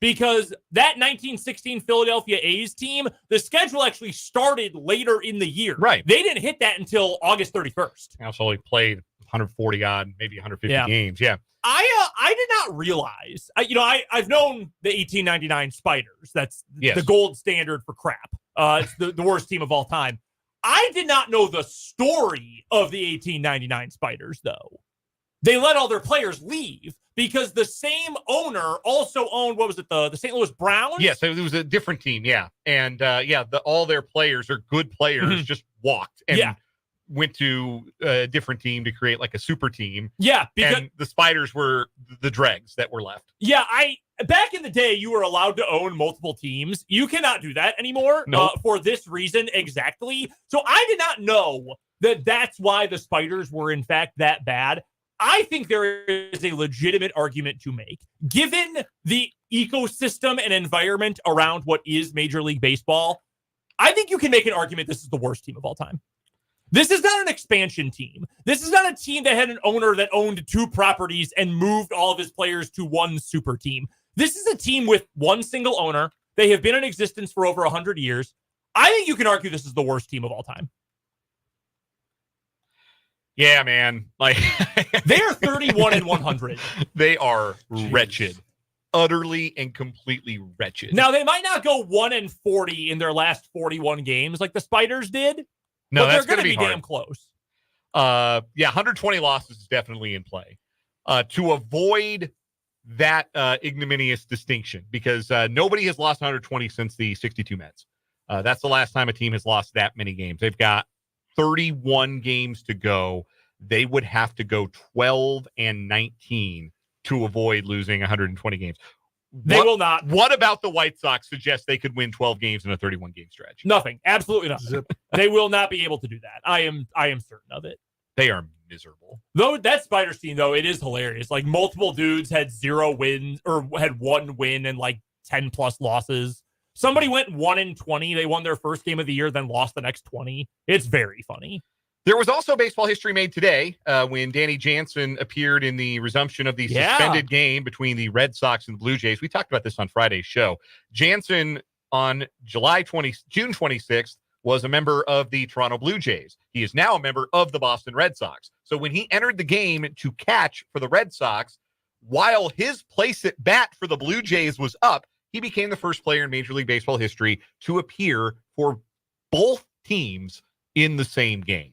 S2: Because that 1916 Philadelphia A's team, the schedule actually started later in the year.
S1: Right.
S2: They didn't hit that until August 31st.
S1: Also, only played 140 odd, maybe 150 games. Yeah.
S2: I did not realize, I've known the 1899 Spiders. That's the gold standard for crap. It's the worst team of all time. I did not know the story of the 1899 Spiders, though. They let all their players leave because the same owner also owned, what was it, the St. Louis Browns?
S1: Yes, it was a different team, yeah. And, all their players are good players just walked and went to a different team to create like a super team.
S2: Yeah.
S1: And the Spiders were the dregs that were left.
S2: Yeah, back in the day, you were allowed to own multiple teams. You cannot do that anymore for this reason exactly. So I did not know that that's why the Spiders were, in fact, that bad. I think there is a legitimate argument to make. Given the ecosystem and environment around what is Major League Baseball, I think you can make an argument this is the worst team of all time. This is not an expansion team. This is not a team that had an owner that owned two properties and moved all of his players to one super team. This is a team with one single owner. They have been in existence for over 100 years. I think you can argue this is the worst team of all time.
S1: Yeah, man. Like
S2: they are 31-100.
S1: They are wretched. Utterly and completely wretched.
S2: Now, they might not go 1-40 in their last 41 games like the Spiders did.
S1: No,
S2: but
S1: that's
S2: they're going to be
S1: hard.
S2: damn close.
S1: 120 losses is definitely in play. To avoid that ignominious distinction, because nobody has lost 120 since the 62 Mets. That's the last time a team has lost that many games. They've got 31 games to go. They would have to go 12-19 to avoid losing 120 games.
S2: They will not.
S1: What about the White Sox suggests they could win 12 games in a 31-game stretch?
S2: Nothing. Absolutely nothing. They will not be able to do that. I am certain of it.
S1: They are miserable.
S2: Though that Spiders team, though, it is hilarious. Like multiple dudes had 0 wins or had 1 win and like 10 plus losses. Somebody went 1-20. They won their first game of the year, then lost the next 20. It's very funny.
S1: There was also baseball history made today when Danny Jansen appeared in the resumption of the suspended game between the Red Sox and the Blue Jays. We talked about this on Friday's show. Jansen on June 26th was a member of the Toronto Blue Jays. He is now a member of the Boston Red Sox. So when he entered the game to catch for the Red Sox, while his place at bat for the Blue Jays was up, he became the first player in Major League Baseball history to appear for both teams in the same game.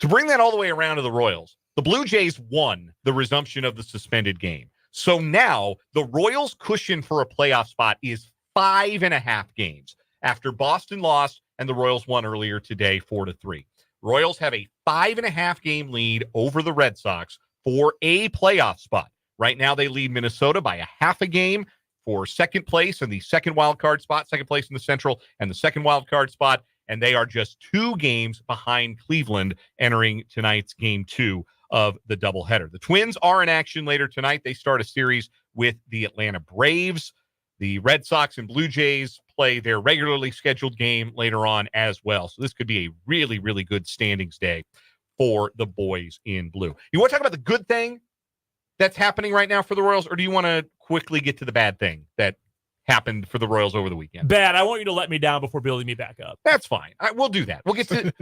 S1: To bring that all the way around to the Royals, the Blue Jays won the resumption of the suspended game. So now the Royals' cushion for a playoff spot is 5.5 games after Boston lost and the Royals won earlier today 4-3. Royals have a 5.5 game lead over the Red Sox for a playoff spot. Right now they lead Minnesota by a half a game for second place and the second wild card spot, second place in the Central and the second wild card spot. And they are just 2 games behind Cleveland entering tonight's game 2 of the doubleheader. The Twins are in action later tonight. They start a series with the Atlanta Braves. The Red Sox and Blue Jays play their regularly scheduled game later on as well. So this could be a really, really good standings day for the boys in blue. You want to talk about the good thing that's happening right now for the Royals, or do you want to quickly get to the bad thing that happened for the Royals over the weekend?
S2: Bad. I want you to let me down before building me back up.
S1: That's fine. We'll do that. We'll get to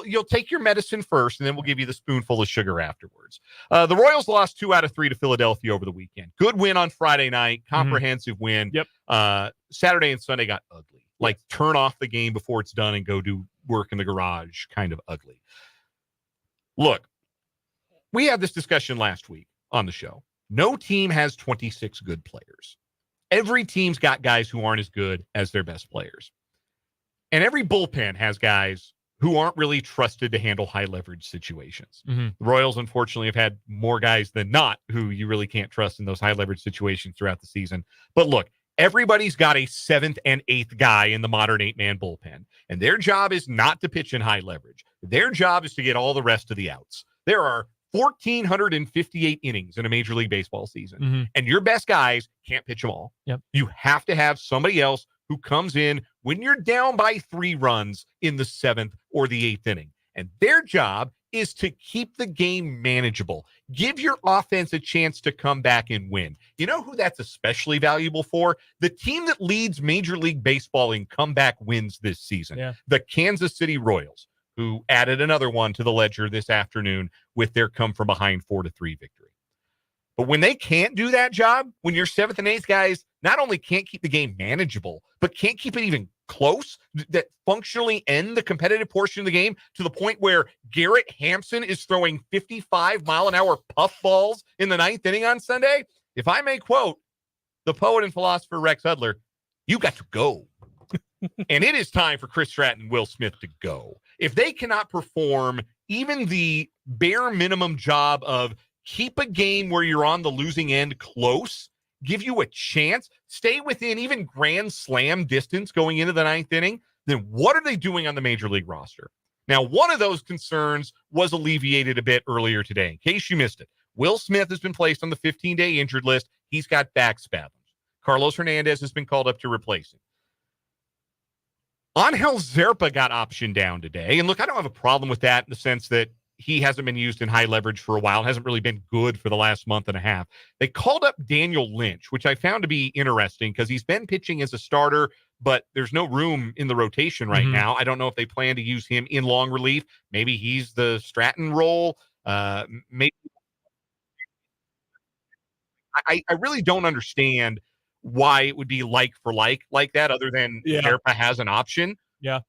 S1: you'll take your medicine first, and then we'll give you the spoonful of sugar afterwards. The Royals lost 2 out of 3 to Philadelphia over the weekend. Good win on Friday night, comprehensive win.
S2: Yep.
S1: Saturday and Sunday got ugly. like turn off the game before it's done and go do work in the garage kind of ugly. Look, we had this discussion last week on the show. No team has 26 good players. Every team's got guys who aren't as good as their best players. And every bullpen has guys who aren't really trusted to handle high leverage situations.
S2: Mm-hmm.
S1: The Royals, unfortunately, have had more guys than not who you really can't trust in those high leverage situations throughout the season. But look, everybody's got a 7th and 8th guy in the modern 8-man bullpen. And their job is not to pitch in high leverage. Their job is to get all the rest of the outs. There are 1,458 innings in a Major League Baseball season. And your best guys can't pitch them all.
S2: Yep.
S1: You have to have somebody else who comes in when you're down by 3 runs in the 7th or the 8th inning. And their job is to keep the game manageable. Give your offense a chance to come back and win. You know who that's especially valuable for? The team that leads Major League Baseball in comeback wins this season.
S2: Yeah.
S1: The Kansas City Royals, who added another one to the ledger this afternoon with their come-from-behind 4-3 victory. But when they can't do that job, when your 7th and 8th guys not only can't keep the game manageable, but can't keep it even close, that functionally end the competitive portion of the game to the point where Garrett Hampson is throwing 55-mile-an-hour puff balls in the 9th inning on Sunday, if I may quote the poet and philosopher Rex Hudler, you got to go. And it is time for Chris Stratton and Will Smith to go. If they cannot perform even the bare minimum job of keep a game where you're on the losing end close, give you a chance, stay within even grand slam distance going into the 9th inning, then what are they doing on the Major League roster? Now, one of those concerns was alleviated a bit earlier today. In case you missed it, Will Smith has been placed on the 15-day injured list. He's got back spasms. Carlos Hernandez has been called up to replace him. Angel Zerpa got optioned down today. And look, I don't have a problem with that in the sense that he hasn't been used in high leverage for a while, hasn't really been good for the last month and a half. They called up Daniel Lynch, which I found to be interesting because he's been pitching as a starter, but there's no room in the rotation right now. I don't know if they plan to use him in long relief. Maybe he's the Stratton role. Maybe I really don't understand why it would be like for like that, other than Zerpa has an option.
S2: Yeah.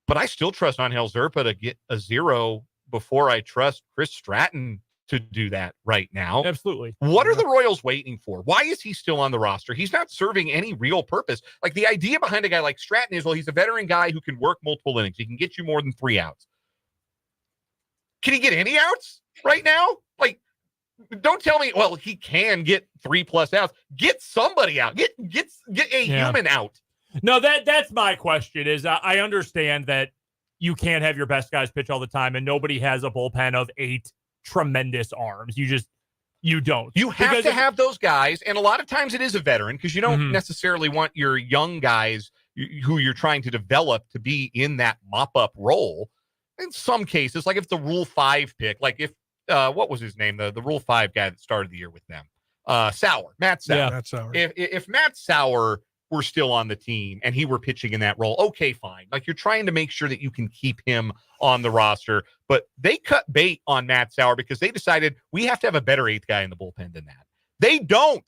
S1: But I still trust Angel Zerpa to get a 0 before I trust Chris Stratton to do that right now.
S2: Absolutely.
S1: What are the Royals waiting for? Why is he still on the roster? He's not serving any real purpose. Like, the idea behind a guy like Stratton is, well, he's a veteran guy who can work multiple innings. He can get you more than 3 outs. Can he get any outs right now? Like, don't tell me, well, he can get 3+ outs. Get somebody out. Get a human out.
S2: No, that's my question is I understand that you can't have your best guys pitch all the time, and nobody has a bullpen of 8 tremendous arms. You don't.
S1: You have to have those guys, and a lot of times it is a veteran because you don't necessarily want your young guys who you're trying to develop to be in that mop-up role. In some cases, like if the Rule 5 pick, like if what was his name? The Rule 5 guy that started the year with them. Matt Sauer.
S3: Yeah, Matt Sauer.
S1: If Matt Sauer were still on the team and he were pitching in that role, okay, fine. Like, you're trying to make sure that you can keep him on the roster. But they cut bait on Matt Sauer because they decided we have to have a better 8th guy in the bullpen than that. They don't.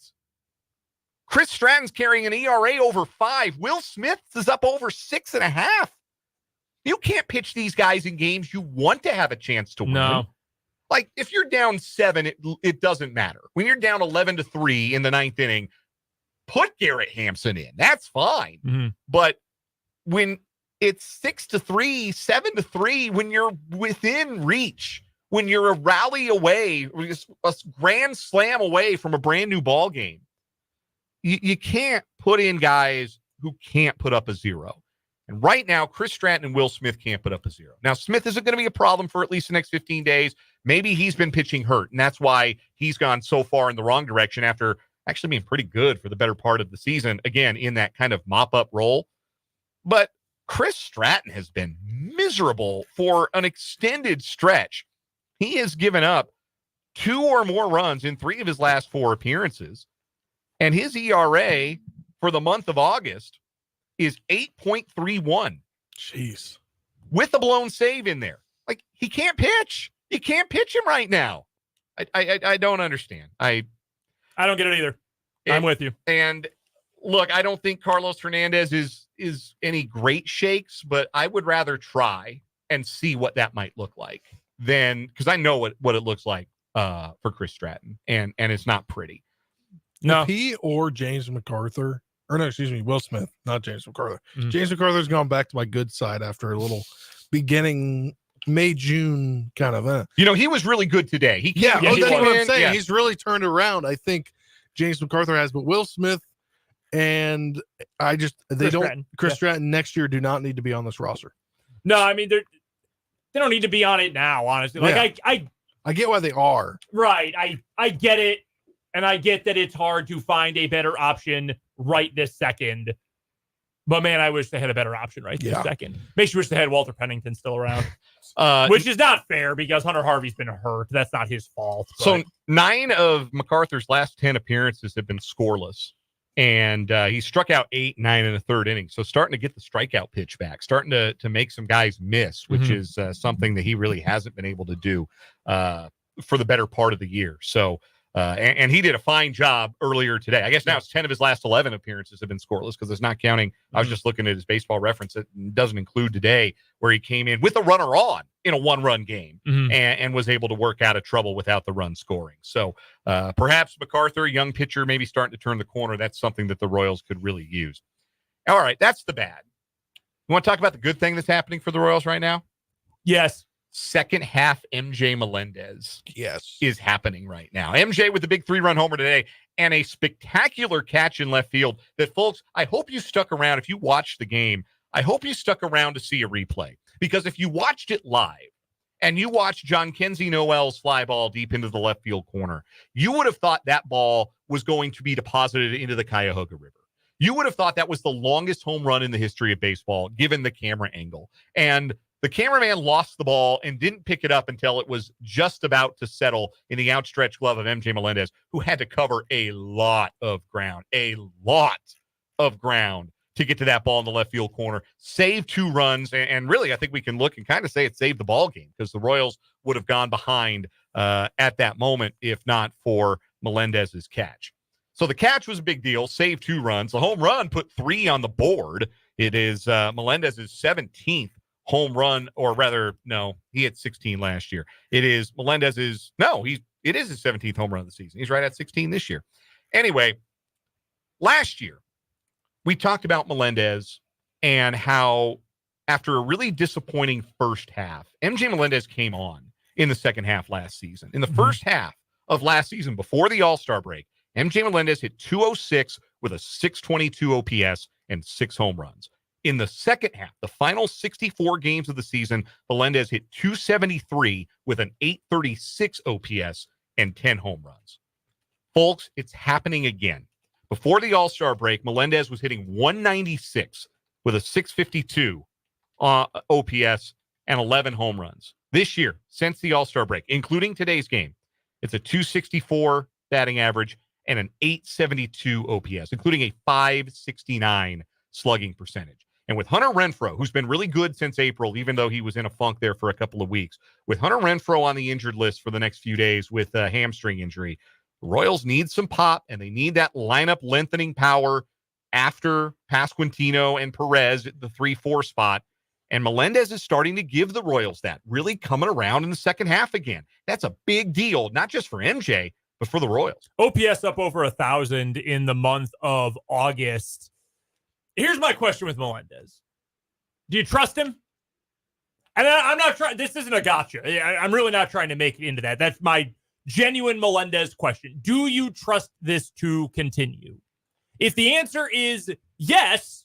S1: Chris Stratton's carrying an ERA over 5. Will Smith is up over 6.5. You can't pitch these guys in games you want to have a chance to win.
S2: No.
S1: Like, if you're down 7, it doesn't matter. When you're down 11-3 in the 9th inning, put Garrett Hampson in. That's fine. But when it's 6-3, 7-3, when you're within reach, when you're a rally away, a grand slam away from a brand new ball game, you can't put in guys who can't put up a 0. And right now, Chris Stratton and Will Smith can't put up a 0. Now, Smith isn't going to be a problem for at least the next 15 days. Maybe he's been pitching hurt, and that's why he's gone so far in the wrong direction after actually being pretty good for the better part of the season, again, in that kind of mop-up role. But Chris Stratton has been miserable for an extended stretch. He has given up 2 or more runs in 3 of his last 4 appearances, and his ERA for the month of August is 8.31.
S3: Jeez.
S1: With a blown save in there. Like, he can't pitch. You can't pitch him right now. I don't understand.
S2: I don't get it either. I'm with you.
S1: And look, I don't think Carlos Hernandez is is any great shakes, but I would rather try and see what that might look like than, because I know what it looks like for Chris Stratton, and it's not pretty.
S2: No.
S3: If he or James MacArthur, or no, excuse me, Will Smith, not James MacArthur.
S2: Mhm.
S3: James MacArthur's gone back to my good side after a little beginning May, June kind of.
S1: He was really good today. He
S3: Yeah,
S1: came
S3: that's
S1: in,
S3: what I'm saying.
S1: yeah.
S3: He's really turned around. I think James MacArthur has, but Will Smith and Chris Stratton next year do not need to be on this roster.
S2: No, I mean, they don't need to be on it now, honestly. Like,
S3: yeah. I get why they are.
S2: Right. I get it. And I get that it's hard to find a better option right this second. But, man, I wish they had a better option right this second. Makes you wish they had Walter Pennington still around. Which is not fair because Hunter Harvey's been hurt. That's not his fault. But.
S1: So 9 of MacArthur's last 10 appearances have been scoreless. And he struck out 8, 9 in the third inning. So starting to get the strikeout pitch back, starting to make some guys miss, which is something that he really hasn't been able to do for the better part of the year. So, and he did a fine job earlier today. I guess now it's 10 of his last 11 appearances have been scoreless because it's not counting. I was just looking at his baseball reference. It doesn't include today where he came in with a runner on in a 1-run game and was able to work out of trouble without the run scoring. So perhaps MacArthur, a young pitcher, maybe starting to turn the corner. That's something that the Royals could really use. All right, that's the bad. You want to talk about the good thing that's happening for the Royals right now?
S2: Yes.
S1: Second half MJ Melendez is happening right now. MJ with the big 3-run homer today and a spectacular catch in left field that, folks, I hope you stuck around. If you watched the game, I hope you stuck around to see a replay, because if you watched it live and you watched John Kenzie Noel's fly ball deep into the left field corner, you would have thought that ball was going to be deposited into the Cuyahoga River. You would have thought that was the longest home run in the history of baseball, given the camera angle. And the cameraman lost the ball and didn't pick it up until it was just about to settle in the outstretched glove of MJ Melendez, who had to cover a lot of ground to get to that ball in the left field corner, save 2 runs. And really, I think we can look and kind of say it saved the ball game, because the Royals would have gone behind at that moment if not for Melendez's catch. So the catch was a big deal, saved 2 runs. The home run put 3 on the board. It is Melendez's 17th home run, or rather, no, he had 16 last year. It is Melendez's, it is his 17th home run of the season. He's right at 16 this year. Anyway, last year, we talked about Melendez and how after a really disappointing first half, MJ Melendez came on in the second half last season. In the first half of last season, before the All-Star break, MJ Melendez hit 206 with a 622 OPS and 6 home runs. In the second half, the final 64 games of the season, Melendez hit 273 with an 836 OPS and 10 home runs. Folks, it's happening again. Before the All-Star break, Melendez was hitting 196 with a 652 OPS and 11 home runs. This year, since the All-Star break, including today's game, it's a 264 batting average and an 872 OPS, including a 569 slugging percentage. And with Hunter Renfroe, who's been really good since April, even though he was in a funk there for a couple of weeks, with Hunter Renfroe on the injured list for the next few days with a hamstring injury, the Royals need some pop, and they need that lineup lengthening power after Pasquantino and Perez at the 3-4 spot. And Melendez is starting to give the Royals that, really coming around in the second half again. That's a big deal, not just for MJ, but for the Royals.
S2: OPS up over 1,000 in the month of August. Here's my question with Melendez. Do you trust him? And I'm not trying, this isn't a gotcha. I'm really not trying to make it into that. That's my genuine Melendez question. Do you trust this to continue? If the answer is yes,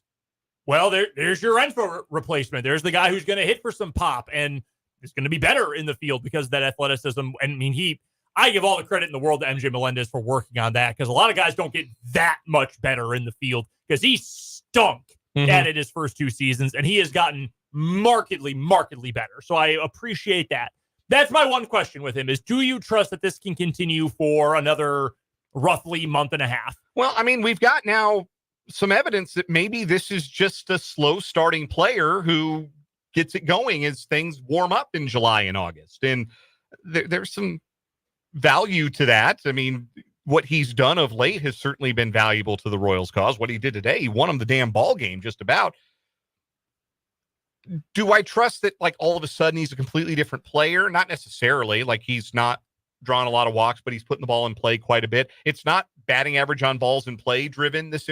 S2: well, there's your Renfroe replacement. There's the guy who's going to hit for some pop and is going to be better in the field because of that athleticism. I mean, I give all the credit in the world to MJ Melendez for working on that, because a lot of guys don't get that much better in the field, because he stunk at it his first 2 seasons, and he has gotten markedly better. So I appreciate that. That's my one question with him is, do you trust that this can continue for another roughly month and a half?
S1: Well, I mean, we've got now some evidence that maybe this is just a slow starting player who gets it going as things warm up in July and August. And there's some value to that. I mean, what he's done of late has certainly been valuable to the Royals' cause. What he did today, he won them the damn ball game just about. Do I trust that, like, all of a sudden he's a completely different player? Not necessarily. Like, he's not drawing a lot of walks, but he's putting the ball in play quite a bit. It's not batting average on balls in play driven, this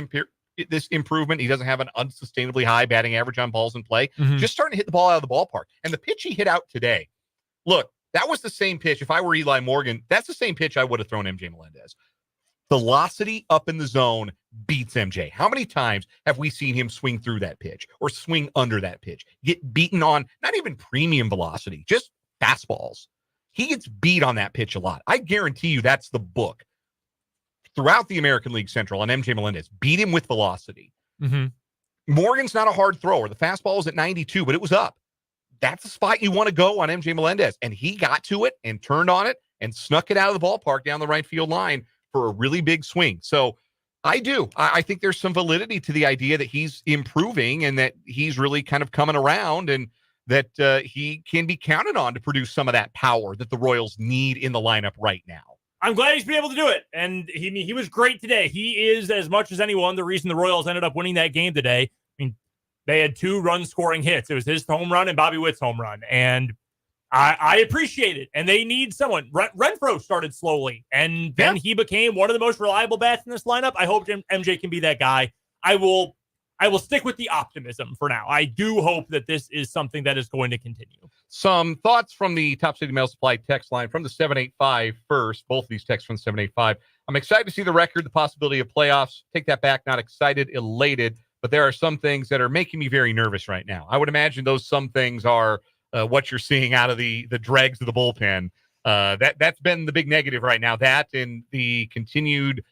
S1: improvement. He doesn't have an unsustainably high batting average on balls in play. Just starting to hit the ball out of the ballpark. And the pitch he hit out today, look, that was the same pitch. If I were Eli Morgan, that's the same pitch I would have thrown MJ Melendez. Velocity up in the zone beats MJ. How many times have we seen him swing through that pitch or swing under that pitch, get beaten on not even premium velocity, just fastballs? He gets beat on that pitch a lot. I guarantee you that's the book throughout the American League Central on MJ Melendez. Beat him with velocity. Morgan's not a hard thrower. The fastball was at 92, but it was up. That's the spot you want to go on MJ Melendez. And he got to it and turned on it and snuck it out of the ballpark down the right field line for a really big swing. So I think there's some validity to the idea that he's improving and that he's really kind of coming around and that he can be counted on to produce some of that power that the Royals need in the lineup right now.
S2: I'm glad he's been able to do it. And he was great today. He is, as much as anyone, the reason the Royals ended up winning that game today. I mean, they had 2 run-scoring hits. It was his home run and Bobby Witt's home run. And I appreciate it. And they need someone. Renfroe started slowly, and then he became one of the most reliable bats in this lineup. I hope MJ can be that guy. I will stick with the optimism for now. I do hope that this is something that is going to continue.
S1: Some thoughts from the Top City Mail Supply text line from the 785 first. Both of these texts from the 785. I'm excited to see the record, the possibility of playoffs. Take that back. Not excited, elated. But there are some things that are making me very nervous right now. I would imagine those some things are what you're seeing out of the dregs of the bullpen. That's been the big negative right now. That and the continued,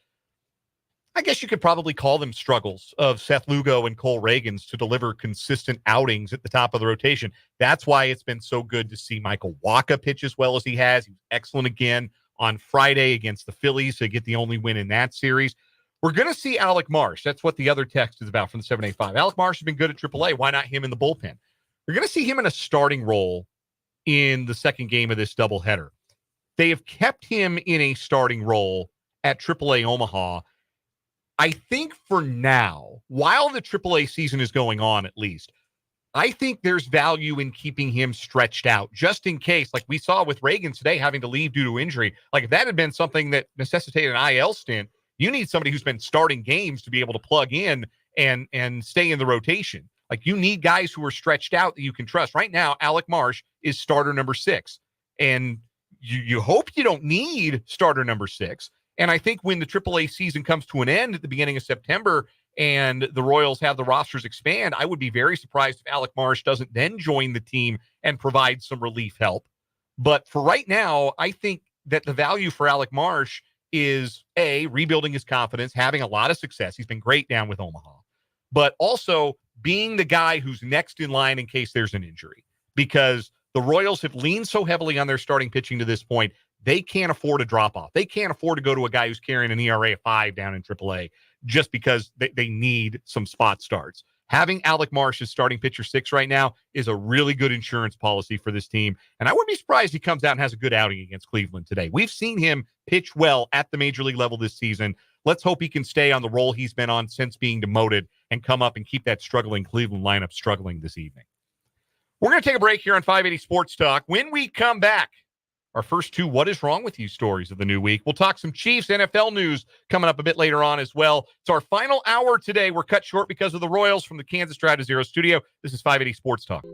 S1: I guess you could probably call them struggles of Seth Lugo and Cole Reagans to deliver consistent outings at the top of the rotation. That's why it's been so good to see Michael Wacha pitch as well as he has. He was excellent again on Friday against the Phillies to get the only win in that series. We're going to see Alec Marsh. That's what the other text is about from the 785. Alec Marsh has been good at AAA. Why not him in the bullpen? You're going to see him in a starting role in the second game of this doubleheader. They have kept him in a starting role at AAA Omaha. I think for now, while the AAA season is going on at least, I think there's value in keeping him stretched out just in case, like we saw with Reagan today having to leave due to injury. Like if that had been something that necessitated an IL stint, you need somebody who's been starting games to be able to plug in and stay in the rotation. Like you need guys who are stretched out that you can trust. Right now, Alec Marsh is starter number 6. And you hope you don't need starter number 6. And I think when the AAA season comes to an end at the beginning of September and the Royals have the rosters expand, I would be very surprised if Alec Marsh doesn't then join the team and provide some relief help. But for right now, I think that the value for Alec Marsh is A, rebuilding his confidence, having a lot of success. He's been great down with Omaha. But also being the guy who's next in line in case there's an injury. Because the Royals have leaned so heavily on their starting pitching to this point, they can't afford a drop-off. They can't afford to go to a guy who's carrying an ERA of 5 down in AAA just because they need some spot starts. Having Alec Marsh as starting pitcher 6 right now is a really good insurance policy for this team. And I wouldn't be surprised if he comes out and has a good outing against Cleveland today. We've seen him pitch well at the major league level this season. Let's hope he can stay on the role he's been on since being demoted and come up and keep that struggling Cleveland lineup struggling this evening. We're going to take a break here on 580 Sports Talk. When we come back, our first 2 What Is Wrong With You stories of the new week. We'll talk some Chiefs NFL news coming up a bit later on as well. It's our final hour today. We're cut short because of the Royals from the Kansas Drive to Zero studio. This is 580 Sports Talk.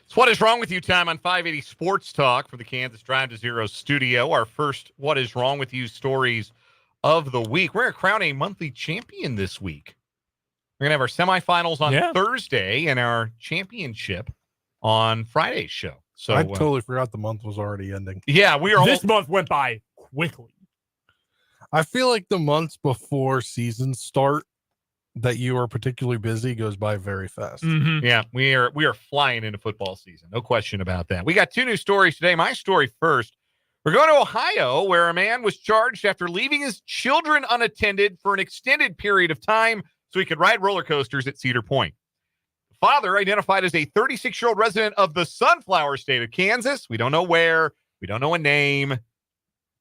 S1: It's What Is Wrong With You time on 580 Sports Talk for the Kansas Drive to Zero studio. Our first What Is Wrong With You stories of the week. We're going to crown a monthly champion this week. We're going to have our semifinals on Thursday and our championship on Friday's show. So
S3: I totally forgot the month was already ending.
S1: Yeah, we are.
S2: This month went by quickly.
S3: I feel like the months before seasons start that you are particularly busy goes by very fast.
S2: Mm-hmm.
S1: Yeah, we are flying into football season. No question about that. We got two new stories today. My story first. We're going to Ohio, where a man was charged after leaving his children unattended for an extended period of time so he could ride roller coasters at Cedar Point. The father, identified as a 36-year-old resident of the Sunflower State of Kansas. We don't know where. We don't know a name.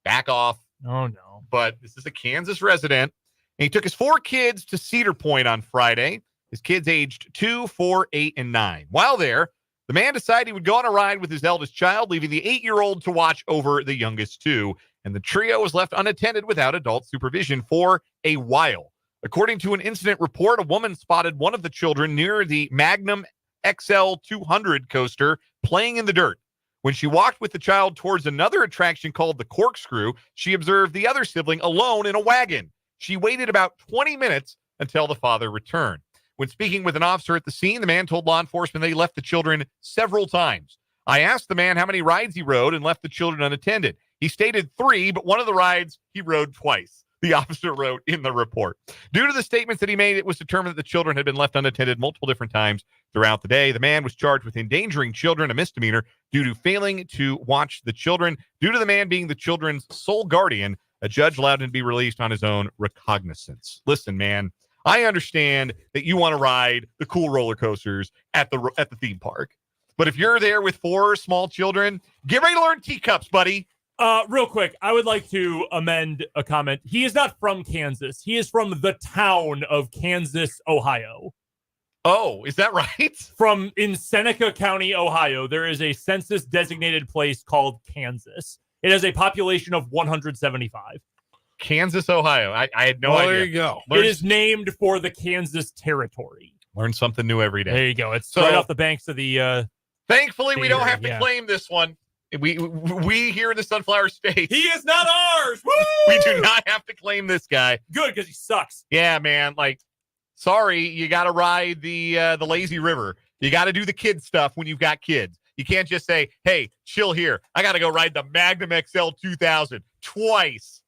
S1: Back off.
S2: Oh, no.
S1: But this is a Kansas resident. And he took his 4 kids to Cedar Point on Friday. His kids aged 2, 4, 8, and 9. While there, the man decided he would go on a ride with his eldest child, leaving the 8-year-old to watch over the youngest 2. And the trio was left unattended without adult supervision for a while. According to an incident report, a woman spotted one of the children near the Magnum XL 200 coaster playing in the dirt. When she walked with the child towards another attraction called the Corkscrew, she observed the other sibling alone in a wagon. She waited about 20 minutes until the father returned. When speaking with an officer at the scene, the man told law enforcement that he left the children several times. I asked the man how many rides he rode and left the children unattended. He stated 3, but one of the rides he rode twice, the officer wrote in the report. Due to the statements that he made, it was determined that the children had been left unattended multiple different times throughout the day. The man was charged with endangering children, a misdemeanor, due to failing to watch the children. Due to the man being the children's sole guardian, a judge allowed him to be released on his own recognizance. Listen, man, I understand that you want to ride the cool roller coasters at the theme park. But if you're there with 4 small children, get ready to learn teacups, buddy.
S2: Real quick, I would like to amend a comment. He is not from Kansas. He is from the town of Kansas, Ohio.
S1: Oh, is that right?
S2: In Seneca County, Ohio, there is a census-designated place called Kansas. It has a population of 175.
S1: Kansas, Ohio. I had no idea.
S3: There you go.
S2: It is named for the Kansas Territory.
S1: Learn something new every day.
S2: There you go. It's right off the banks of the...
S1: thankfully, we don't have to claim this one. We here in the Sunflower State.
S2: He is not ours. Woo!
S1: We do not have to claim this guy.
S2: Good, because he sucks.
S1: Yeah, man. Sorry, you got to ride the lazy river. You got to do the kid stuff when you've got kids. You can't just say, hey, chill here. I got to go ride the Magnum XL 2000 twice.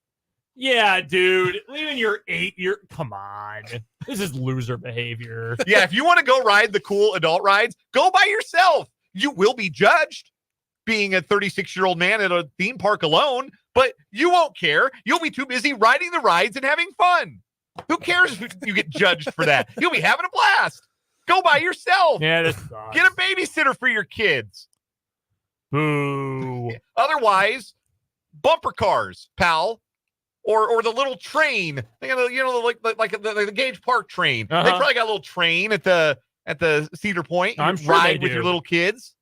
S2: Yeah, dude. Even your 8-year... Come on. This is loser behavior.
S1: Yeah, if you want to go ride the cool adult rides, go by yourself. You will be judged being a 36-year-old man at a theme park alone, but you won't care. You'll be too busy riding the rides and having fun. Who cares if you get judged for that? You'll be having a blast. Go by yourself.
S2: Yeah, this sucks.
S1: Get a babysitter for your kids.
S2: Boo.
S1: Otherwise, bumper cars, pal, or the little train. Like the Gage Park train.
S2: Uh-huh.
S1: They probably got a little train at the Cedar Point.
S2: I'm sure
S1: ride
S2: they
S1: with
S2: do.
S1: your little kids.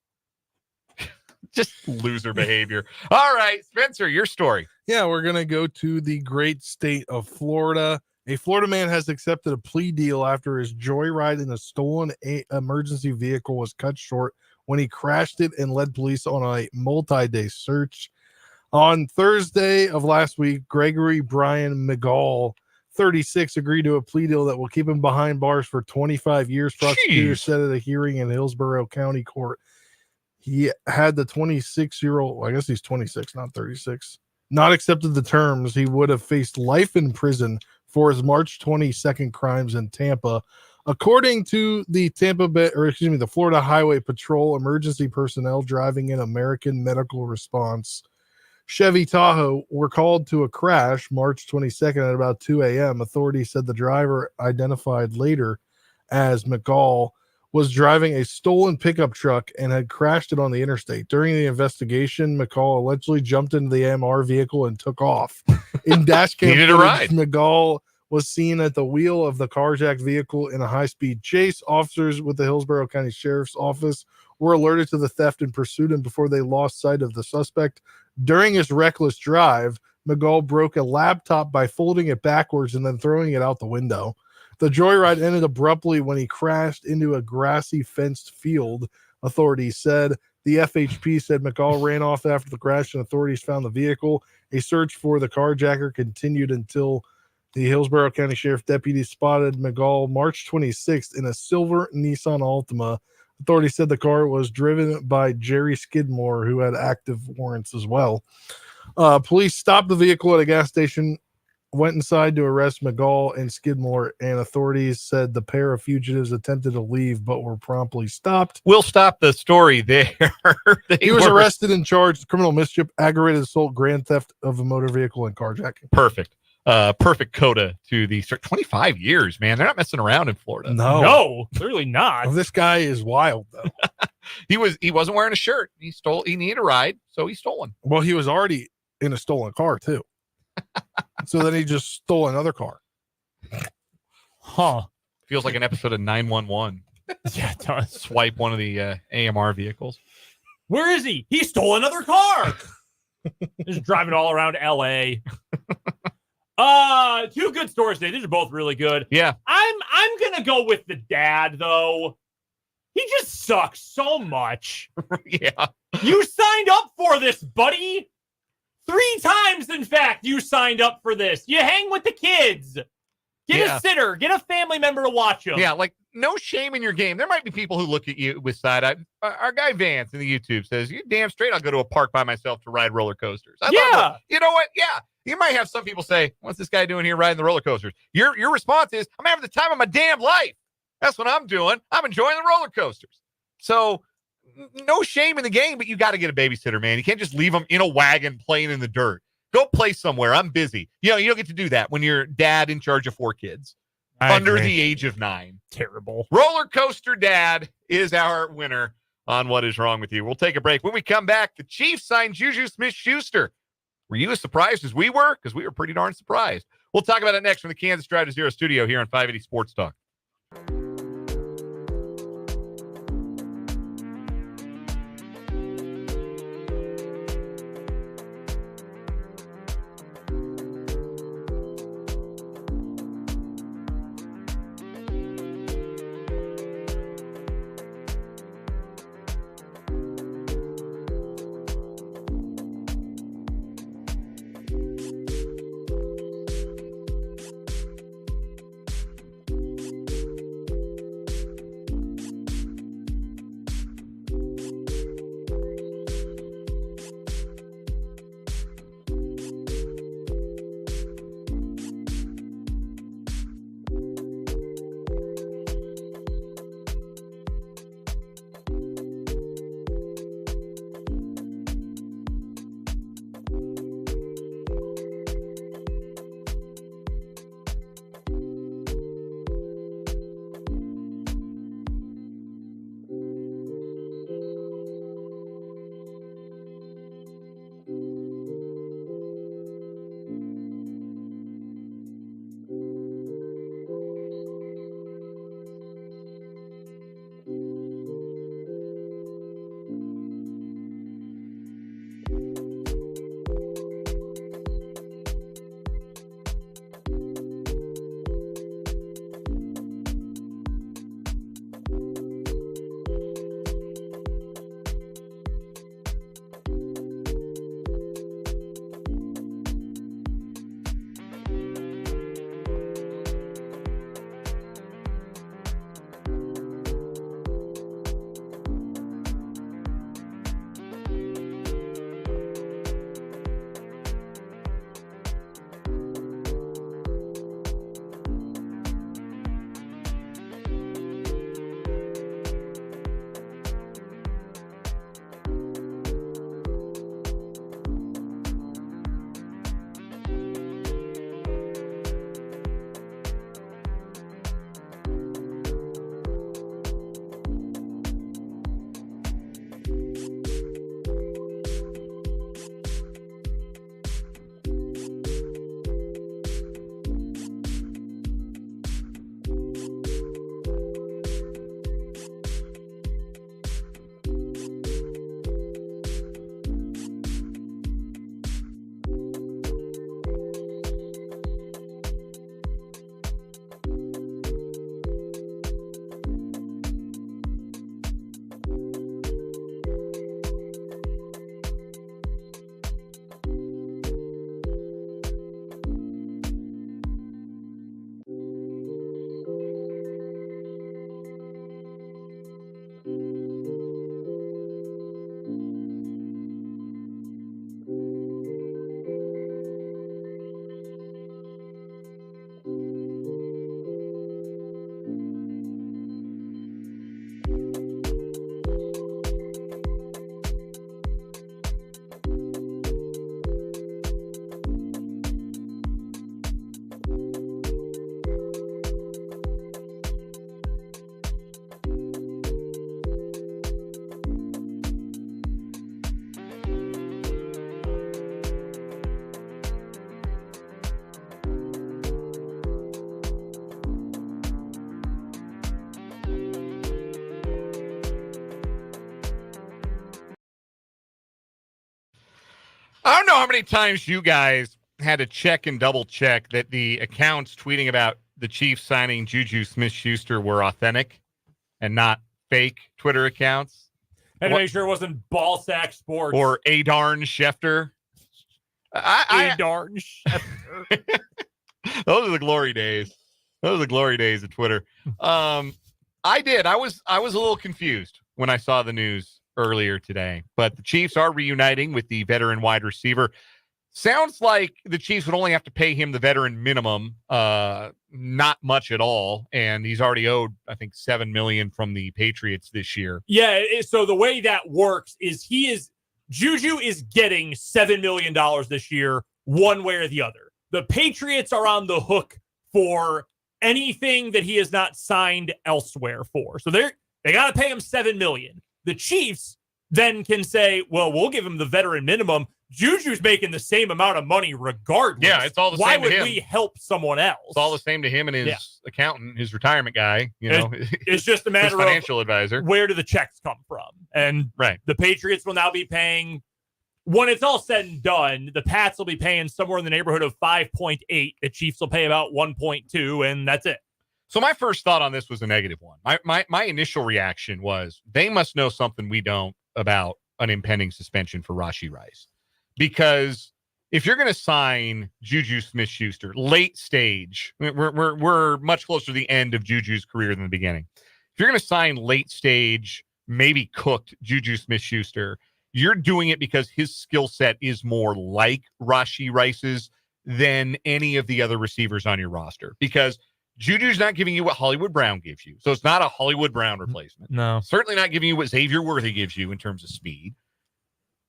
S1: Just loser behavior. All right, Spencer, your story.
S3: Yeah, we're going to go to the great state of Florida. A Florida man has accepted a plea deal after his joyride in a stolen emergency vehicle was cut short when he crashed it and led police on a multi-day search. On Thursday of last week, Gregory Brian McGall, 36, agreed to a plea deal that will keep him behind bars for 25 years. Prosecutors said at a hearing in Hillsborough County Court. He had the 26-year-old, I guess he's 26, not 36, not accepted the terms. He would have faced life in prison for his March 22nd crimes in Tampa. According to the the Florida Highway Patrol emergency personnel driving in American Medical Response Chevy Tahoe were called to a crash March 22nd at about 2 a.m. Authorities said the driver, identified later as McGall, was driving a stolen pickup truck and had crashed it on the interstate. During the investigation, McCall allegedly jumped into the MR vehicle and took off. In dash cam footage, McGall was seen at the wheel of the carjacked vehicle in a high-speed chase. Officers with the Hillsborough County Sheriff's Office were alerted to the theft and pursued him before they lost sight of the suspect. During his reckless drive, McGall broke a laptop by folding it backwards and then throwing it out the window. The joyride ended abruptly when he crashed into a grassy fenced field. authorities said. The FHP said McCall ran off after the crash and authorities found the vehicle. A search for the carjacker continued until the Hillsborough County Sheriff deputy spotted McCall March 26th in a silver Nissan Altima. Authorities said the car was driven by Jerry Skidmore, who had active warrants as well. Police stopped the vehicle at a gas station, went inside to arrest McCall and Skidmore, and authorities said the pair of fugitives attempted to leave but were promptly stopped.
S1: We'll stop the story there.
S3: He was arrested and charged with criminal mischief, aggravated assault, grand theft of a motor vehicle, and carjacking.
S1: Perfect. Perfect coda to the 25 years, man. They're not messing around in Florida.
S2: No, clearly not.
S3: This guy is wild, though.
S1: He wasn't wearing a shirt. He needed a ride, so he stole one.
S3: Well, he was already in a stolen car, too. So then he just stole another car.
S2: Huh.
S1: Feels like an episode of 911.
S2: Yeah, it does.
S1: Swipe one of the AMR vehicles.
S2: Where is he? He stole another car. Just driving all around LA. Two good stories today. These are both really good.
S1: Yeah.
S2: I'm gonna go with the dad, though. He just sucks so much.
S1: Yeah.
S2: You signed up for this, buddy. 3 times, in fact, you signed up for this. You hang with the kids. Get a sitter. Get a family member to watch them.
S1: Yeah, like, no shame in your game. There might be people who look at you with side eye. Our guy Vance in the YouTube says, you damn straight I'll go to a park by myself to ride roller coasters. You know what? Yeah. You might have some people say, what's this guy doing here riding the roller coasters? Your response is, I'm having the time of my damn life. That's what I'm doing. I'm enjoying the roller coasters. So no shame in the game, but you got to get a babysitter, man. You can't just leave them in a wagon playing in the dirt. Go play somewhere. I'm busy. You don't get to do that when you're dad in charge of 4 kids under the age of 9.
S2: Terrible.
S1: Roller coaster dad is our winner on What Is Wrong With You. We'll take a break. When we come back, the Chiefs signed JuJu Smith-Schuster. Were you as surprised as we were? Because we were pretty darn surprised. We'll talk about it next from the Kansas Drive to Zero studio here on 580 Sports Talk. I don't know how many times you guys had to check and double check that the accounts tweeting about the Chiefs signing JuJu Smith-Schuster were authentic and not fake Twitter accounts.
S2: And to make sure it wasn't Ballsack Sports
S1: or A Darn Schefter.
S2: A Darn Schefter.
S1: Those are the glory days. Those are the glory days of Twitter. I did. I was a little confused when I saw the news earlier today, but the Chiefs are reuniting with the veteran wide receiver. Sounds like the Chiefs would only have to pay him the veteran minimum, not much at all, and he's already owed, I think, $7 million from the Patriots this year.
S2: Yeah, so the way that works is JuJu is getting $7 million this year, one way or the other. The Patriots are on the hook for anything that he has not signed elsewhere for, so they got to pay him $7 million. The Chiefs then can say, well, we'll give him the veteran minimum. JuJu's making the same amount of money regardless.
S1: Yeah, it's all the
S2: Why
S1: same to him.
S2: Why would we help someone else?
S1: It's all the same to him and his accountant, his retirement guy.
S2: It's just a matter
S1: his financial advisor.
S2: Where do the checks come from? And the Patriots will now be paying, when it's all said and done, the Pats will be paying somewhere in the neighborhood of 5.8. The Chiefs will pay about 1.2, and that's it.
S1: So my first thought on this was a negative one. My initial reaction was they must know something we don't about an impending suspension for Rashee Rice. Because if you're going to sign JuJu Smith-Schuster late stage, we're much closer to the end of JuJu's career than the beginning. If you're going to sign late stage, maybe cooked JuJu Smith-Schuster, you're doing it because his skill set is more like Rashee Rice's than any of the other receivers on your roster. Because JuJu's not giving you what Hollywood Brown gives you. So it's not a Hollywood Brown replacement.
S2: No.
S1: Certainly not giving you what Xavier Worthy gives you in terms of speed.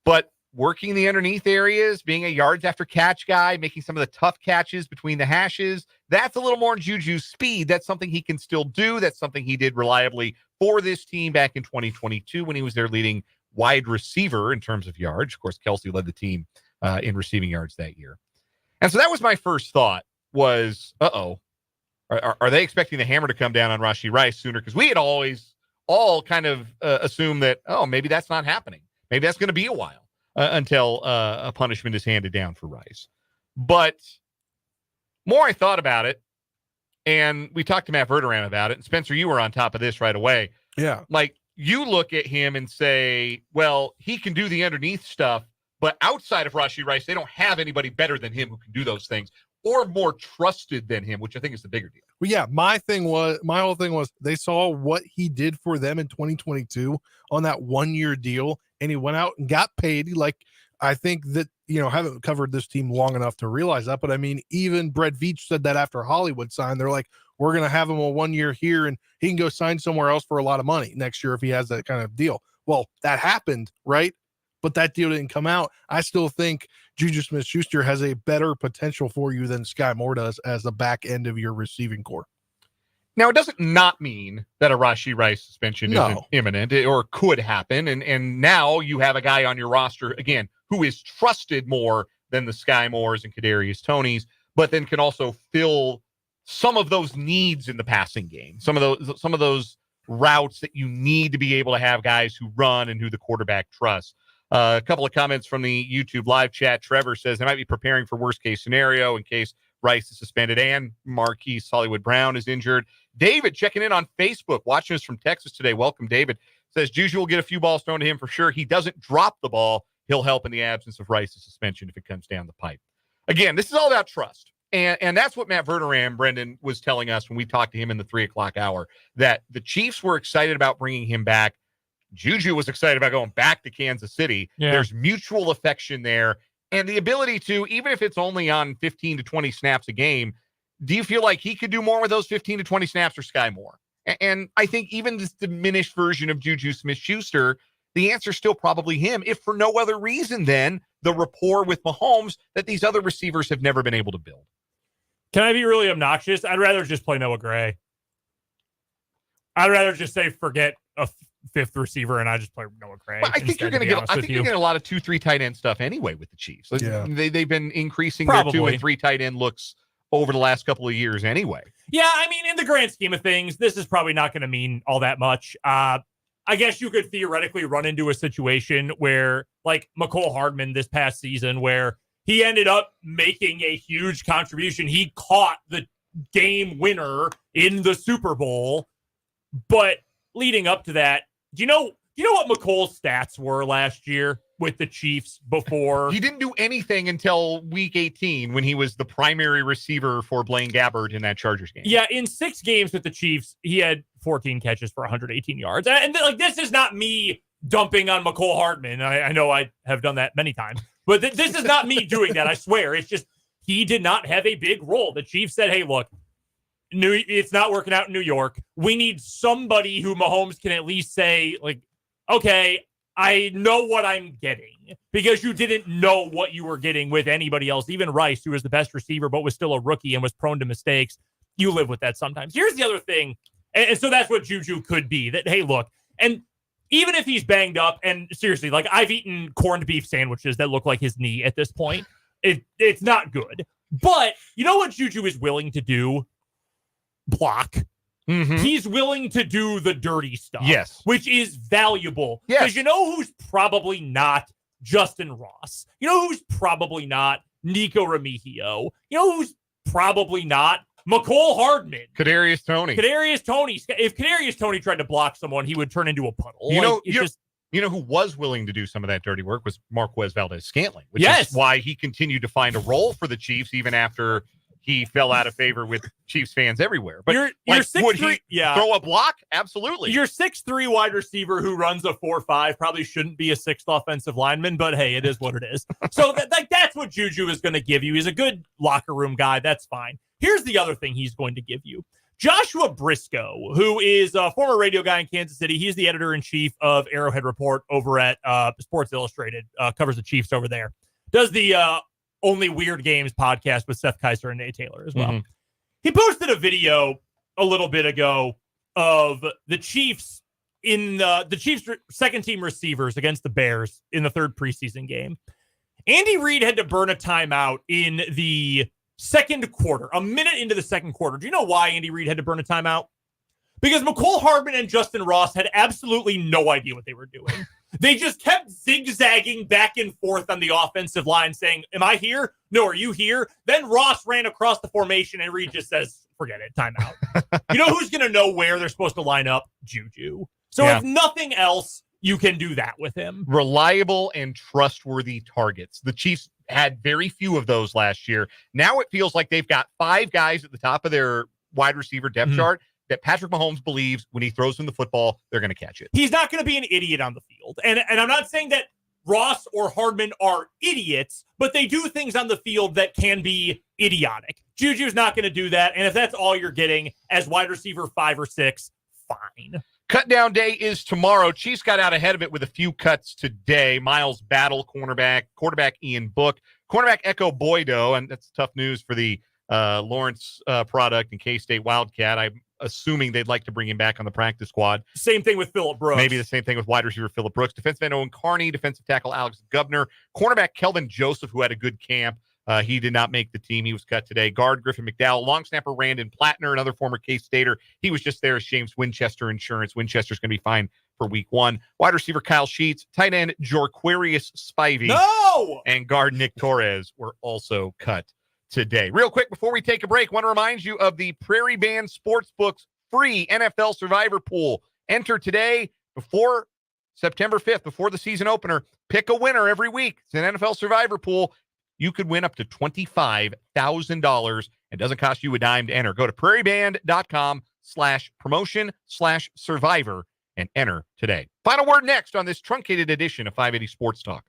S1: But working the underneath areas, being a yards after catch guy, making some of the tough catches between the hashes, that's a little more JuJu's speed. That's something he can still do. That's something he did reliably for this team back in 2022 when he was their leading wide receiver in terms of yards. Of course, Kelsey led the team in receiving yards that year. And so that was my first thought was, are they expecting the hammer to come down on Rashee Rice sooner? Because we had always all kind of assumed that, maybe that's not happening. Maybe that's going to be a while. Until a punishment is handed down for Rice. But more I thought about it, and we talked to Matt Verderame about it, and Spencer, you were on top of this right away.
S3: Yeah.
S1: Like, you look at him and say, well, he can do the underneath stuff, but outside of Rashee Rice, they don't have anybody better than him who can do those things or more trusted than him, which I think is the bigger deal.
S3: Well, yeah, my whole thing was they saw what he did for them in 2022 on that 1-year deal, and he went out and got paid. I think that, haven't covered this team long enough to realize that, but I mean, even Brett Veach said that after Hollywood signed, they're like, we're going to have him a 1 year here and he can go sign somewhere else for a lot of money next year if he has that kind of deal. Well, that happened, right? But that deal didn't come out. I still think JuJu Smith-Schuster has a better potential for you than Sky Moore does as the back end of your receiving core.
S1: Now, it doesn't not mean that a Rashee Rice suspension isn't imminent or could happen. And now you have a guy on your roster, again, who is trusted more than the Sky Moores and Kadarius Tonys, but then can also fill some of those needs in the passing game, some of those routes that you need to be able to have guys who run and who the quarterback trusts. A couple of comments from the YouTube live chat. Trevor says they might be preparing for worst case scenario in case Rice is suspended and Marquise Hollywood Brown is injured. David checking in on Facebook, watching us from Texas today. Welcome, David. Says JuJu will get a few balls thrown to him for sure. He doesn't drop the ball. He'll help in the absence of Rice's suspension if it comes down the pipe. Again, this is all about trust. And that's what Matt Verderame, Brendan, was telling us when we talked to him in the 3:00 hour, that the Chiefs were excited about bringing him back. JuJu was excited about going back to Kansas City. Yeah. There's mutual affection there. And the ability to, even if it's only on 15 to 20 snaps a game, do you feel like he could do more with those 15 to 20 snaps or Sky Moore? And I think even this diminished version of JuJu Smith-Schuster, the answer is still probably him, if for no other reason than the rapport with Mahomes that these other receivers have never been able to build.
S2: Can I be really obnoxious? I'd rather just play Noah Gray. I'd rather just say forget a fifth receiver and I just play Noah Gray.
S1: Well, I think you're going to get. I think you're getting a lot of 2-3 tight end stuff anyway with the Chiefs. Yeah. They've been increasing their 2 and 3 tight end looks over the last couple of years anyway.
S2: Yeah, I mean, in the grand scheme of things, this is probably not going to mean all that much. I guess you could theoretically run into a situation where, like McCole Hardman this past season, where he ended up making a huge contribution. He caught the game winner in the Super Bowl, but leading up to that, do you know what McColl's stats were last year with the Chiefs before?
S1: He didn't do anything until week 18 when he was the primary receiver for Blaine Gabbert in that Chargers game.
S2: Yeah, in 6 games with the Chiefs, he had 14 catches for 118 yards. And like, this is not me dumping on McCole Hardman. I know I have done that many times, but this is not me doing that. I swear. It's just he did not have a big role. The Chiefs said, hey, look, it's not working out in New York. We need somebody who Mahomes can at least say, like, okay, I know what I'm getting, because you didn't know what you were getting with anybody else. Even Rice, who was the best receiver, but was still a rookie and was prone to mistakes. You live with that sometimes. Here's the other thing. And so that's what JuJu could be, that, hey, look, and even if he's banged up, and seriously, like, I've eaten corned beef sandwiches that look like his knee at this point. It's not good. But you know what JuJu is willing to do? Block.
S1: Mm-hmm.
S2: He's willing to do the dirty stuff.
S1: Yes.
S2: Which is valuable.
S1: Yes.
S2: Because you know who's probably not Justin Ross? You know who's probably not Nico Remigio? You know who's probably not McCole Hardman?
S1: Kadarius Toney.
S2: If Kadarius Toney tried to block someone, he would turn into a puddle.
S1: You know who was willing to do some of that dirty work was Marquez Valdez-Scantling, which is why he continued to find a role for the Chiefs even after he fell out of favor with Chiefs fans everywhere. But
S2: you're
S1: like,
S2: 6'3",
S1: would he throw a block? Absolutely.
S2: Your 6'3" wide receiver who runs a 4.5 probably shouldn't be a 6th offensive lineman, but hey, it is what it is. So that's what JuJu is going to give you. He's a good locker room guy. That's fine. Here's the other thing he's going to give you. Joshua Briscoe, who is a former radio guy in Kansas City. He's the editor-in-chief of Arrowhead Report over at Sports Illustrated, covers the Chiefs over there. Does the Only Weird Games podcast with Seth Kaiser and Nate Taylor as well. Mm-hmm. He posted a video a little bit ago of the Chiefs in the Chiefs' second-team receivers against the Bears in the 3rd preseason game. Andy Reid had to burn a timeout in the second quarter, a minute into the second quarter. Do you know why Andy Reid had to burn a timeout? Because McCole Hardman and Justin Ross had absolutely no idea what they were doing. They just kept zigzagging back and forth on the offensive line saying, am I here? No, are you here? Then Ross ran across the formation and Reid just says, forget it, timeout. You know who's going to know where they're supposed to line up? JuJu. So if nothing else, you can do that with him.
S1: Reliable and trustworthy targets. The Chiefs had very few of those last year. Now it feels like they've got 5 guys at the top of their wide receiver depth chart that Patrick Mahomes believes when he throws them the football, they're going to catch it.
S2: He's not going to be an idiot on the field. And I'm not saying that Ross or Hardman are idiots, but they do things on the field that can be idiotic. JuJu's not going to do that. And if that's all you're getting as wide receiver 5 or 6, fine.
S1: Cut down day is tomorrow. Chiefs got out ahead of it with a few cuts today. Miles Battle, quarterback Ian Book, cornerback Echo Boydo, and that's tough news for the Lawrence product and K-State Wildcat. I'm assuming they'd like to bring him back on the practice squad.
S2: Same thing with Phillip Brooks.
S1: Maybe the same thing with wide receiver Phillip Brooks. Defensive end Owen Carney, defensive tackle Alex Gubner, cornerback Kelvin Joseph, who had a good camp. He did not make the team. He was cut today. Guard Griffin McDowell, long snapper Randon Plattner, another former K-Stater. He was just there as James Winchester Insurance. Winchester's going to be fine for week 1. Wide receiver Kyle Sheets, tight end Jorquarius Spivey.
S2: No!
S1: And guard Nick Torres were also cut today. Real quick, before we take a break, want to remind you of the Prairie Band Sportsbook's free NFL Survivor Pool. Enter today before September 5th, before the season opener. Pick a winner every week. It's an NFL Survivor Pool. You could win up to $25,000. It doesn't cost you a dime to enter. Go to prairieband.com/promotion/survivor and enter today. Final word next on this truncated edition of 580 Sports Talk.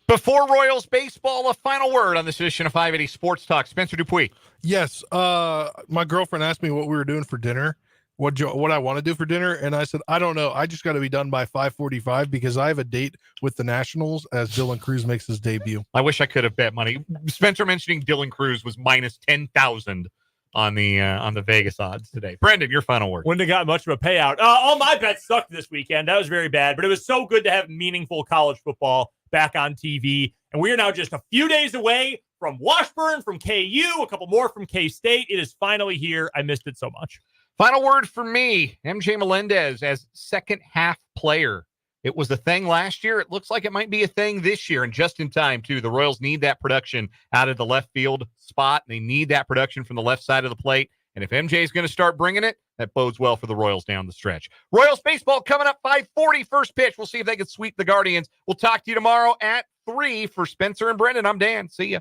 S1: Before Royals baseball, a final word on this edition of 580 Sports Talk. Spencer Dupuis.
S3: Yes. My girlfriend asked me what we were doing for dinner, what I want to do for dinner. And I said, I don't know. I just got to be done by 5:45 because I have a date with the Nationals as Dylan Cruz makes his debut.
S1: I wish I could have bet money. Spencer mentioning Dylan Cruz was minus 10,000 on the Vegas odds today. Brendan, your final word.
S2: Wouldn't have got much of a payout. All my bets sucked this weekend. That was very bad, but it was so good to have meaningful college football back on TV. And we are now just a few days away from Washburn, from KU, a couple more from K-State. It is finally here. I missed it so much.
S1: Final word for me, MJ Melendez as second half player. It was a thing last year. It looks like it might be a thing this year, and just in time, too. The Royals need that production out of the left field spot. They need that production from the left side of the plate. And if MJ is going to start bringing it, that bodes well for the Royals down the stretch. Royals baseball coming up 5:40, first pitch. We'll see if they can sweep the Guardians. We'll talk to you tomorrow at 3 for Spencer and Brendan. I'm Dan. See ya.